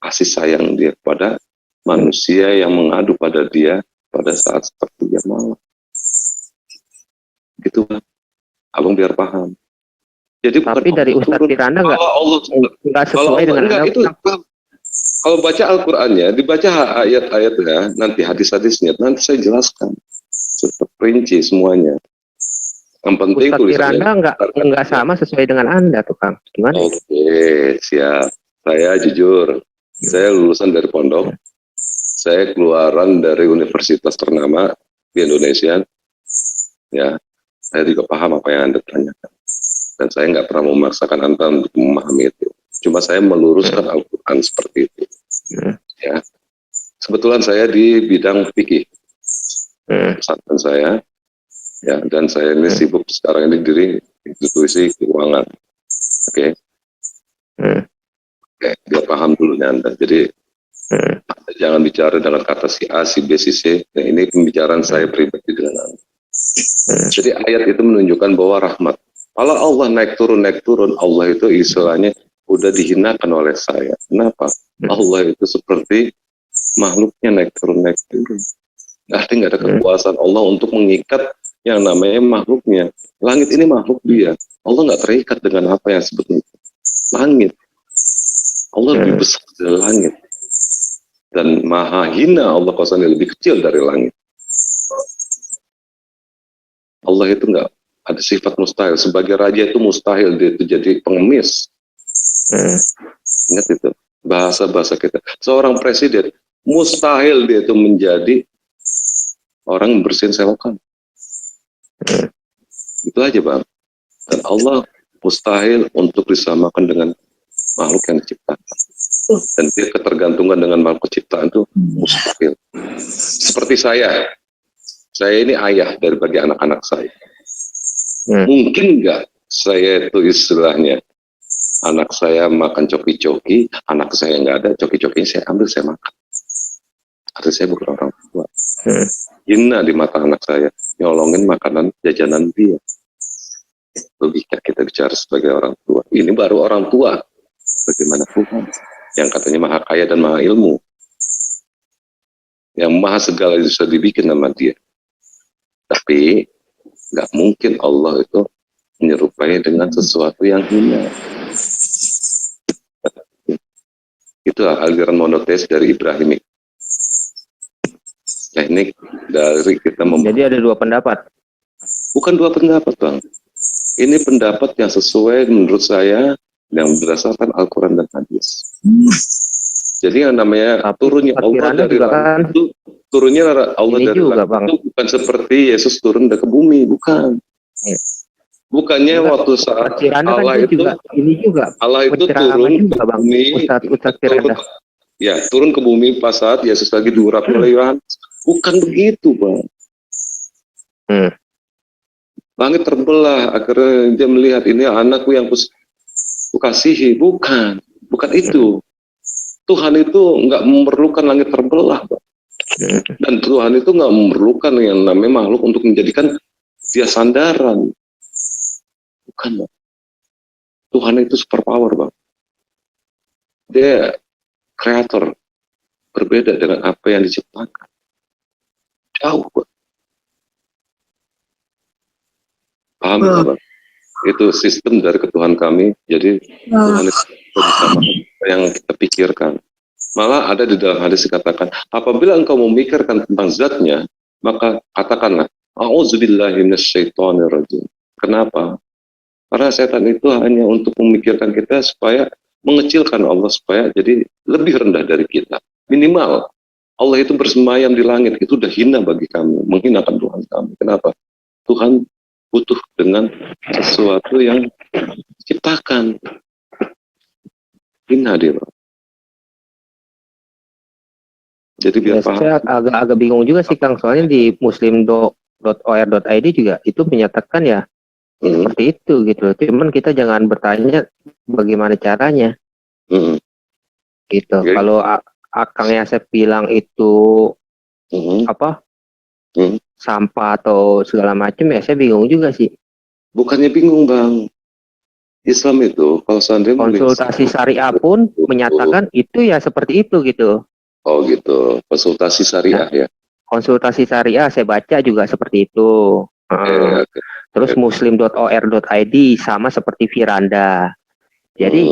Kasih sayang dia kepada manusia yang mengadu pada dia pada saat sepertiga malam. Gitu, Abang biar paham. Jadi tapi dari Ustadz Tiranda nggak sesuai dengan enggak, itu Kalau baca Al-Qur'annya, dibaca ayat-ayatnya, nanti hadis-hadisnya, nanti saya jelaskan rinci semuanya. Yang penting Ustadz tulisannya. Firanda nggak sama sesuai dengan Anda tuh Kang. Gimana? Oke, siap. Saya jujur, saya lulusan dari pondok, saya keluaran dari universitas ternama di Indonesia. Ya, saya juga paham apa yang Anda tanyakan. Dan saya nggak pernah memaksakan Anda untuk memahami itu. Cuma saya meluruskan Al-Quran seperti itu. Ya, kebetulan saya di bidang fikih, pesantren saya, ya, dan saya ini sibuk sekarang ini di institusi keuangan. Oke, biar paham dulu nih Anda. Jadi jangan bicara dengan kata si A, si B, si C. Nah, ini pembicaraan saya pribadi dengan Anda. Jadi ayat itu menunjukkan bahwa rahmat. Kalau Allah naik turun, Allah itu istilahnya udah dihinakan oleh saya. Kenapa? Allah itu seperti makhluknya naik turun. Artinya nggak ada kekuasaan Allah untuk mengikat yang namanya makhluknya. Langit ini makhluk dia. Allah nggak terikat dengan apa yang sebetulnya langit. Allah lebih besar dari langit. Dan maha hina Allah kosanya lebih kecil dari langit. Allah itu nggak ada sifat mustahil. Sebagai raja itu mustahil dia itu jadi pengemis. Ingat itu bahasa kita. Seorang presiden mustahil dia itu menjadi orang yang bersihin selokan. Itu aja Bang. Dan Allah mustahil untuk disamakan dengan makhluk yang diciptakan. Dan dia ketergantungan dengan makhluk ciptaan itu mustahil. Seperti saya ini ayah dari bagi anak-anak saya. Mungkin nggak saya itu istilahnya anak saya makan coki-coki, anak saya nggak ada, coki-cokinya saya ambil, saya makan. Artinya saya bukan orang tua. Hina di mata anak saya, nyolongin makanan jajanan dia. Logika kita bicara sebagai orang tua. Ini baru orang tua. Bagaimana Tuhan yang katanya maha kaya dan maha ilmu, yang maha segala bisa dibikin sama dia. Tapi nggak mungkin Allah itu menyerupai dengan sesuatu yang hina. Itu aliran monoteis dari Ibrahimik. Teknik dari kita Jadi ada dua pendapat. Bukan dua pendapat Bang. Ini pendapat yang sesuai menurut saya yang berdasarkan Al-Quran dan Hadis. Jadi yang namanya turunnya Allah dari langit itu, turunnya Allah dari langit itu bukan seperti Yesus turun ke bumi, bukan. Bukannya waktu saat Allah itu Allah itu turun ke bumi, turun ke bumi pas saat Yesus lagi diurap oleh Yohanes. Bukan begitu, Bang. Langit terbelah, akhirnya dia melihat ini anakku yang kukasihi. Bukan itu. Tuhan itu nggak memerlukan langit terbelah, Bang. Dan Tuhan itu nggak memerlukan yang namanya makhluk untuk menjadikan dia sandaran. Bukan, Bang. Tuhan itu super power, Bang. Dia kreator, berbeda dengan apa yang diciptakan. Jauh, Bang. Paham ya, Bang? Itu sistem dari ketuhanan kami. Jadi Tuhan itu bersama apa yang kita pikirkan. Malah ada di dalam hadis dikatakan, apabila engkau memikirkan tentang zatnya, maka katakanlah, a'udzubillahi minasyaitonirrajim. Kenapa? Karena setan itu hanya untuk memikirkan kita supaya mengecilkan Allah, supaya jadi lebih rendah dari kita. Minimal Allah itu bersemayam di langit, itu udah hina bagi kami, menghinakan Tuhan kami. Kenapa? Tuhan butuh dengan sesuatu yang diciptakan. Hina dia, Bang. Jadi biar paham. Saya agak bingung juga sih Kang, soalnya di muslim.or.id juga itu menyatakan ya seperti itu gitu. Cuman kita jangan bertanya bagaimana caranya. Gitu. Okay. Kalau Kang Yasep bilang itu sampah atau segala macam, ya saya bingung juga sih. Bukannya bingung, Bang. Islam itu kalau seandainya konsultasi syariah pun menyatakan itu ya seperti itu gitu. Oh gitu, konsultasi syariah ya. Konsultasi syariah saya baca juga seperti itu. Terus muslim.or.id sama seperti Firanda. Jadi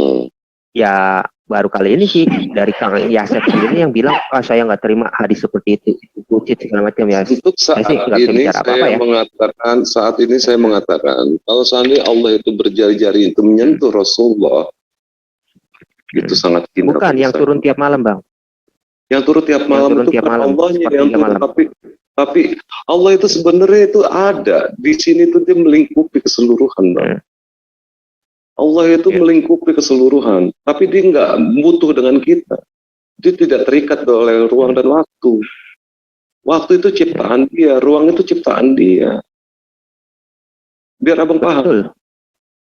ya baru kali ini sih dari Kang Yasep sendiri yang bilang, saya nggak terima hadis seperti itu, bucit segala macam ya. Untuk saat Saya sih nggak bisa ini bicara saya apa-apa ya. mengatakan, saat ini saya mengatakan, kalau seandainya Allah itu berjari-jari itu menyentuh Rasulullah, itu sangat hina. Bukan yang turun tiap malam, Bang. Yang turun tiap malam turun itu tiap bukan malam, Allahnya yang sepertiga turun, malam. tapi Allah itu sebenarnya itu ada di sini, itu dia melingkupi keseluruhan, Bang. Allah itu melingkupi keseluruhan, tapi dia nggak butuh dengan kita. Dia tidak terikat oleh ruang dan waktu. Waktu itu ciptaan dia, ruang itu ciptaan dia. Biar abang paham. Betul.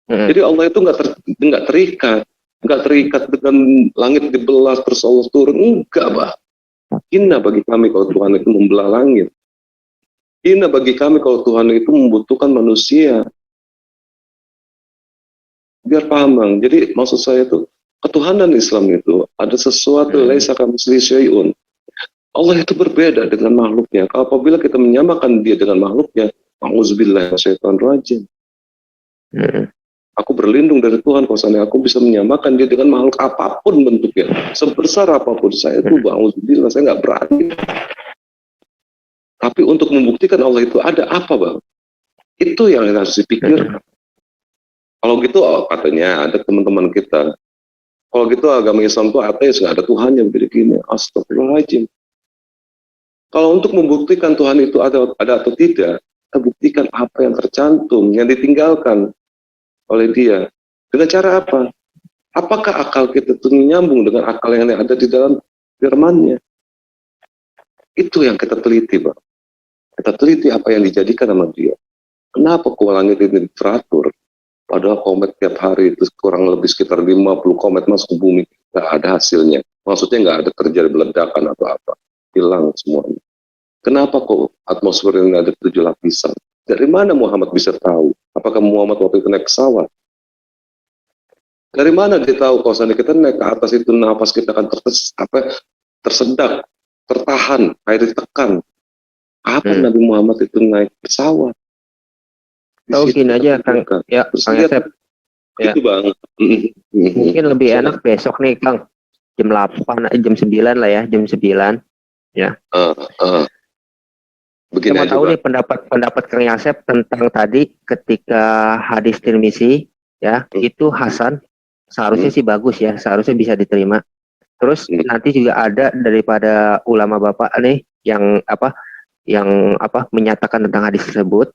Jadi Allah itu nggak terikat dengan langit dibelah terus Allah turun, enggak, bah. Hina bagi kami kalau Tuhan itu membelah langit. Hina bagi kami kalau Tuhan itu membutuhkan manusia. Biar paham, Bang. Jadi maksud saya itu ketuhanan Islam itu ada sesuatu laisa kamitslihi syai'un. Allah itu berbeda dengan makhluknya. Apabila kita menyamakan dia dengan makhluknya, a'udzubillahi minasyaitonir rajim. Aku berlindung dari Tuhan kalau seandainya aku bisa menyamakan dia dengan makhluk apapun bentuknya, sebesar apapun saya itu, a'udzubillah, saya nggak berani. Tapi untuk membuktikan Allah itu ada apa, Bang? Itu yang harus dipikirkan. Kalau gitu, katanya ada teman-teman kita, kalau gitu agama Islam itu ateis, nggak ada Tuhan yang begini. Astagfirullahaladzim. Kalau untuk membuktikan Tuhan itu ada atau tidak, kita buktikan apa yang tercantum, yang ditinggalkan oleh dia. Dengan cara apa? Apakah akal kita itu menyambung dengan akal yang ada di dalam firman-Nya? Itu yang kita teliti, Bang. Kita teliti apa yang dijadikan sama dia. Kenapa kok langit ini teratur? Padahal komet tiap hari itu kurang lebih sekitar 50 komet masuk ke bumi. Nggak ada hasilnya. Maksudnya nggak ada terjadi ledakan atau apa. Hilang semuanya. Kenapa kok atmosfer ini ada 7 lapisan? Dari mana Muhammad bisa tahu? Apakah Muhammad waktu itu naik pesawat? Dari mana dia tahu kalau seandainya kita naik ke atas itu nafas kita akan tersedak, tertahan, air ditekan. Apa Nabi Muhammad itu naik pesawat? Tahu gini aja, Kang. Ya, Kang Yasep. Ya. Itu, Bang. Mungkin lebih enak besok nih, Kang. Jam 8, jam 9 lah ya, jam 9. Ya. Begini Saya mau aja, tahu Bang. nih pendapat Kang Yasep tentang tadi ketika hadis Tirmizi, ya, itu Hasan. Seharusnya sih bagus ya, seharusnya bisa diterima. Terus nanti juga ada daripada ulama Bapak nih yang menyatakan tentang hadis tersebut.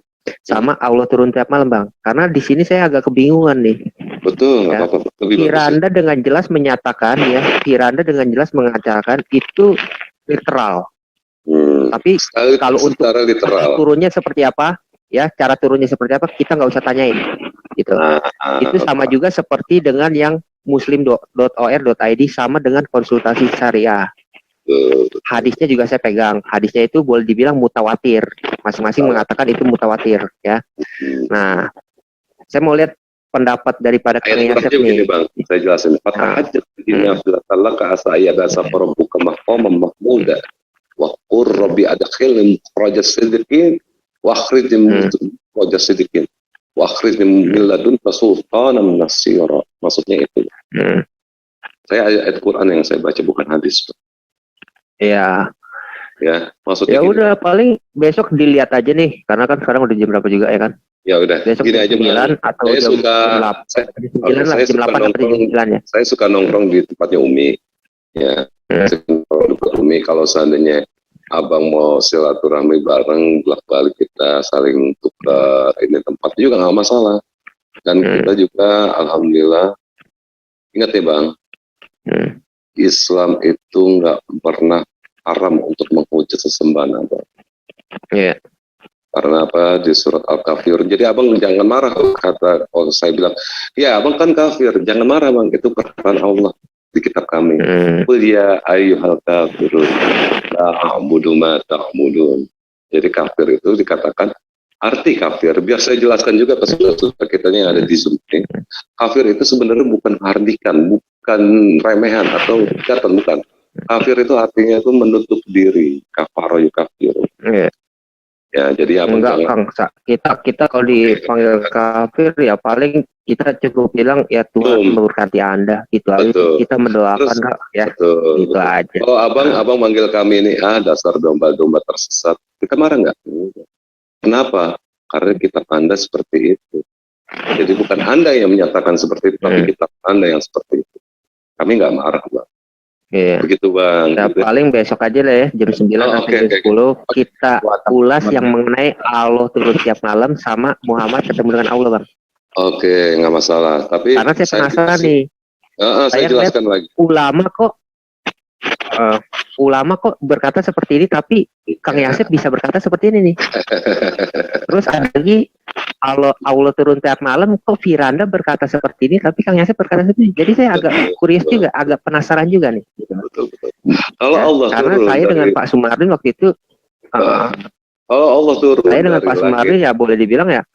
Sama Allah turun tiap malam, Bang. Karena di sini saya agak kebingungan nih. Betul, ya. apa-apa. Firanda dengan jelas menyatakan ya, Firanda dengan jelas mengatakan itu literal. Tapi kalau untuk literal. turunnya seperti apa, ya cara turunnya seperti apa kita nggak usah tanyain, gitu. Itu sama juga seperti dengan yang muslim.or.id sama dengan konsultasi syariah. Hadisnya juga saya pegang. Hadisnya itu boleh dibilang mutawatir. Masing-masing mengatakan itu mutawatir, ya. Nah, saya mau lihat pendapat daripada Kang Yasep nih. Bang, saya jelasin. Fatahajat inna filatalaka asa'iyada safarobuka mahfamam mahmuda wa qur rabbi adkhilni mukhrajas sidikin wa akhrijni mukhrajas sidikin wa akhrijni min ladunka sultanan nasira. Maksudnya itu. Saya ayat Quran yang saya baca, bukan hadis. Ya. Ya, maksudnya ya udah paling besok dilihat aja nih, karena kan sekarang udah jam berapa juga ya kan? Ya udah, besok gini aja, Bang. atau Saya jam suka 8 ya. Saya suka nongkrong di tempatnya Umi. Ya, saya nongkrong di tempat Umi. Kalau seandainya abang mau silaturahmi bareng, bolak-balik kita saling tukar ini tempat juga nggak masalah. Dan kita juga, alhamdulillah, ingat ya, Bang. Islam itu nggak pernah haram untuk menghujat sesembahan, Bang. Iya. Karena apa? Di surat Al-Kafir. Jadi abang jangan marah kata saya bilang, ya abang kan kafir, jangan marah, Bang. Itu perkataan Allah di kitab kami. Qul ya ayyuhal kafirun la a'budu ma ta'budun. Jadi kafir itu dikatakan arti kafir. Biar saya jelaskan juga ke saudara-saudara kita yang ada di Zoom ini. Kafir itu sebenarnya bukan hardikan, bukan remehan atau ikatan, bukan. Kafir itu artinya itu menutup diri, kafaro yukafir. Ya, jadi abang Enggak, jangan. Kang. Kita kalau dipanggil kafir ya paling kita cukup bilang ya Tuhan Betul. memberkati Anda gitu aja. Betul. Kita mendoakan Terus, Kak, ya betul, gitu betul. aja. Kalau abang manggil kami ini, dasar domba-domba tersesat, kita marah nggak? Kenapa? Karena kita Anda seperti itu. Jadi bukan Anda yang menyatakan seperti itu, tapi kita Anda yang seperti itu. Kami nggak marah, Bang. Iya. Begitu, Bang. Ya, Gitu. paling besok aja lah ya jam 9 atau jam 10 kita ulas yang mengenai Allah turun tiap malam sama Muhammad ketemu dengan Allah, Bang. Oke, nggak masalah. Tapi Karena saya penasaran nih. saya jelaskan lagi. Ulama kok berkata seperti ini, tapi Kang Yasep bisa berkata seperti ini nih. Terus ada lagi Allah turun tiap malam, kok Firanda berkata seperti ini, tapi Kang Yasep berkata seperti ini. Jadi saya agak curious juga, agak penasaran juga nih. Betul. Kalau Ya, Allah karena turun saya dengan Pak Sumarlin waktu itu, kalau Allah turun saya dengan dari Pak Sumarlin ya boleh dibilang ya,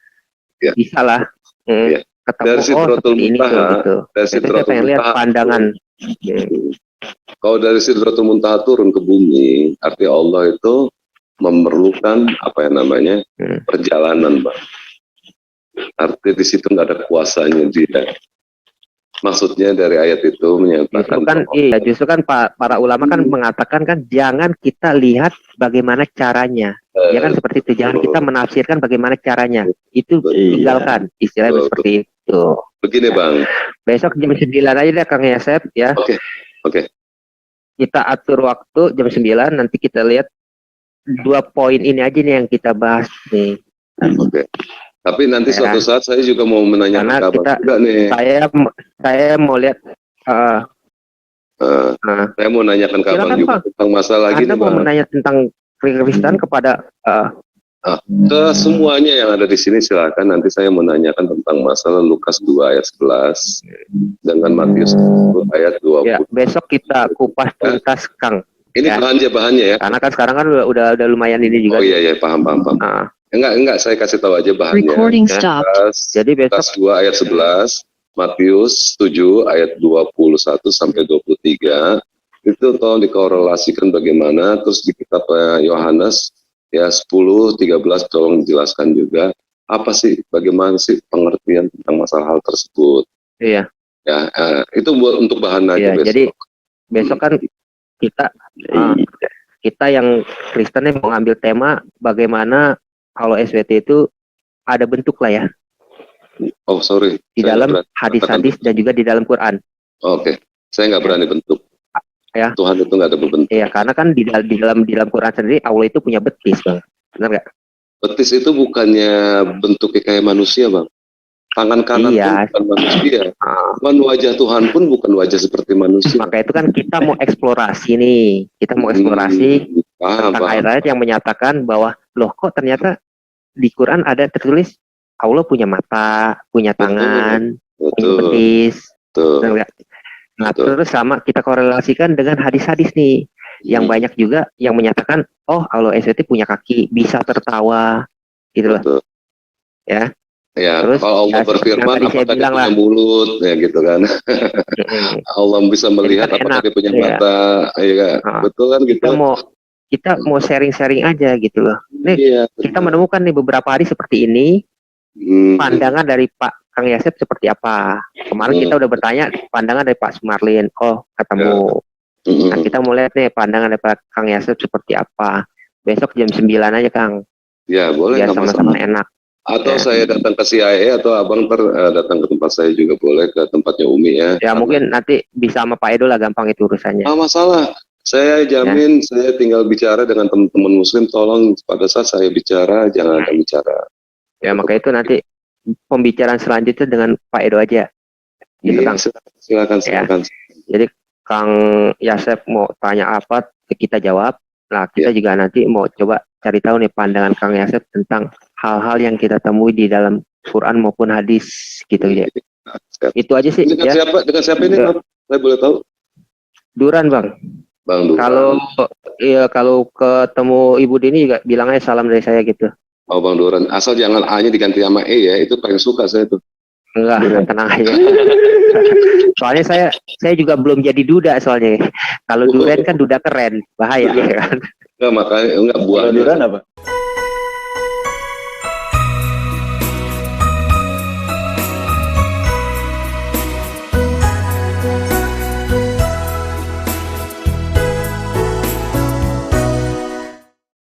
Ya. bisa lah. Ya. Ketemu Dari Sidratul seperti ini tuh Muntaha, gitu. dari Itu saya Sidratul pengen lihat Muntaha pandangan. Kalau dari Sidratul Muntaha turun ke bumi, arti Allah itu memerlukan perjalanan, Bang. Arti di situ nggak ada kuasanya dia. Maksudnya dari ayat itu menyatakan Justru kan para ulama kan mengatakan kan jangan kita lihat bagaimana caranya. Ya kan seperti itu, jangan kita menafsirkan bagaimana caranya. Itu tinggalkan, istilahnya seperti itu. Begini, Bang. Besok jam 9 aja deh Kang Yasep ya. Oke. Kita atur waktu jam 9, nanti kita lihat 2 poin ini aja nih yang kita bahas nih. Oke. Tapi nanti suatu saat saya juga mau menanyakan kabar juga nih. Saya mau lihat. Saya mau nanyakan kabar juga tentang masalah gini, Anda mau menanya tentang Kristen kepada ke semuanya yang ada di sini silakan. Nanti saya menanyakan tentang masalah Lukas 2 ayat 11 dengan Matius 1 ayat 20. Ya, besok kita kupas tuntas, Kang. Ini bahannya ya. Karena kan sekarang kan udah lumayan ini juga. Oh iya, paham. Enggak, saya kasih tahu aja bahannya. Recording stopped. Jadi besok Lukas 2 ayat 11, Matius 7 ayat 21 sampai 23. Itu tolong dikorelasikan bagaimana, terus di kitab Yohanes ya 10, 13 tolong dijelaskan juga apa sih, bagaimana sih pengertian tentang masalah hal tersebut. Iya. Ya, itu buat untuk bahan aja besok. Jadi besok kan kita yang Kristennya mau ngambil tema bagaimana kalau SWT itu ada bentuk lah ya. Oh sorry. Di dalam hadis-hadis dan juga di dalam Quran. Oke. Saya nggak berani bentuk. Ya. Tuhan itu nggak ada bentuk. Iya, karena kan di dalam Quran sendiri Allah itu punya betis, Bang. Benar nggak? Betis itu bukannya bentuknya kayak manusia, Bang. Tangan kanan pun bukan manusia. Wajah Tuhan pun bukan wajah seperti manusia. Maka itu kan kita mau eksplorasi nih. Kita mau eksplorasi tentang ayat-ayat yang menyatakan bahwa loh kok ternyata di Quran ada tertulis Allah punya mata, punya tangan, punya betis. Nah, terus sama kita korelasikan dengan hadis-hadis nih, yang banyak juga yang menyatakan, oh Allah SWT punya kaki, bisa tertawa, gitu loh. Ya. Ya, terus, kalau Allah berfirman, apakah dia punya mulut, ya gitu kan. Allah bisa melihat apakah dia punya mata, ya, betul kan gitu. Kita mau sharing-sharing aja gitu loh. Nih, kita menemukan nih beberapa hari seperti ini, pandangan dari Pak Kang Yasep seperti apa. Kemarin kita udah bertanya pandangan dari Pak Sumarlin, oh ketemu. Nah, kita mau lihat nih pandangan dari Pak Kang Yasep seperti apa. Besok jam 9 aja, Kang. Ya, boleh. Biar sama-sama enak. Atau saya datang ke CIA atau abang datang ke tempat saya juga boleh, ke tempatnya Umi ya. Ya mungkin nanti bisa sama Pak Edo lah, gampang itu urusannya. Masalah. Saya jamin saya tinggal bicara dengan teman-teman Muslim, tolong pada saat saya bicara jangan ada bicara. Ya maka itu nanti pembicaraan selanjutnya dengan Pak Edo aja. Gitu, Kang. Silakan. Ya. Jadi Kang Yasep mau tanya apa kita jawab. Nah kita juga nanti mau coba cari tahu nih pandangan Kang Yasep tentang hal-hal yang kita temui di dalam Quran maupun hadis gitu ya. Itu aja sih. Dengan siapa ini? Saya boleh tahu? Duran, Bang. Bang Duran. Kalau ketemu Ibu Dini juga bilang aja salam dari saya gitu. Oh Bang Duran, asal jangan A-nya diganti sama E ya, itu paling suka saya tuh. Enggak, tenang aja. Soalnya saya juga belum jadi duda soalnya. Kalau Duren kan duda keren, bahaya kan. Enggak, makanya enggak buah. Duran apa?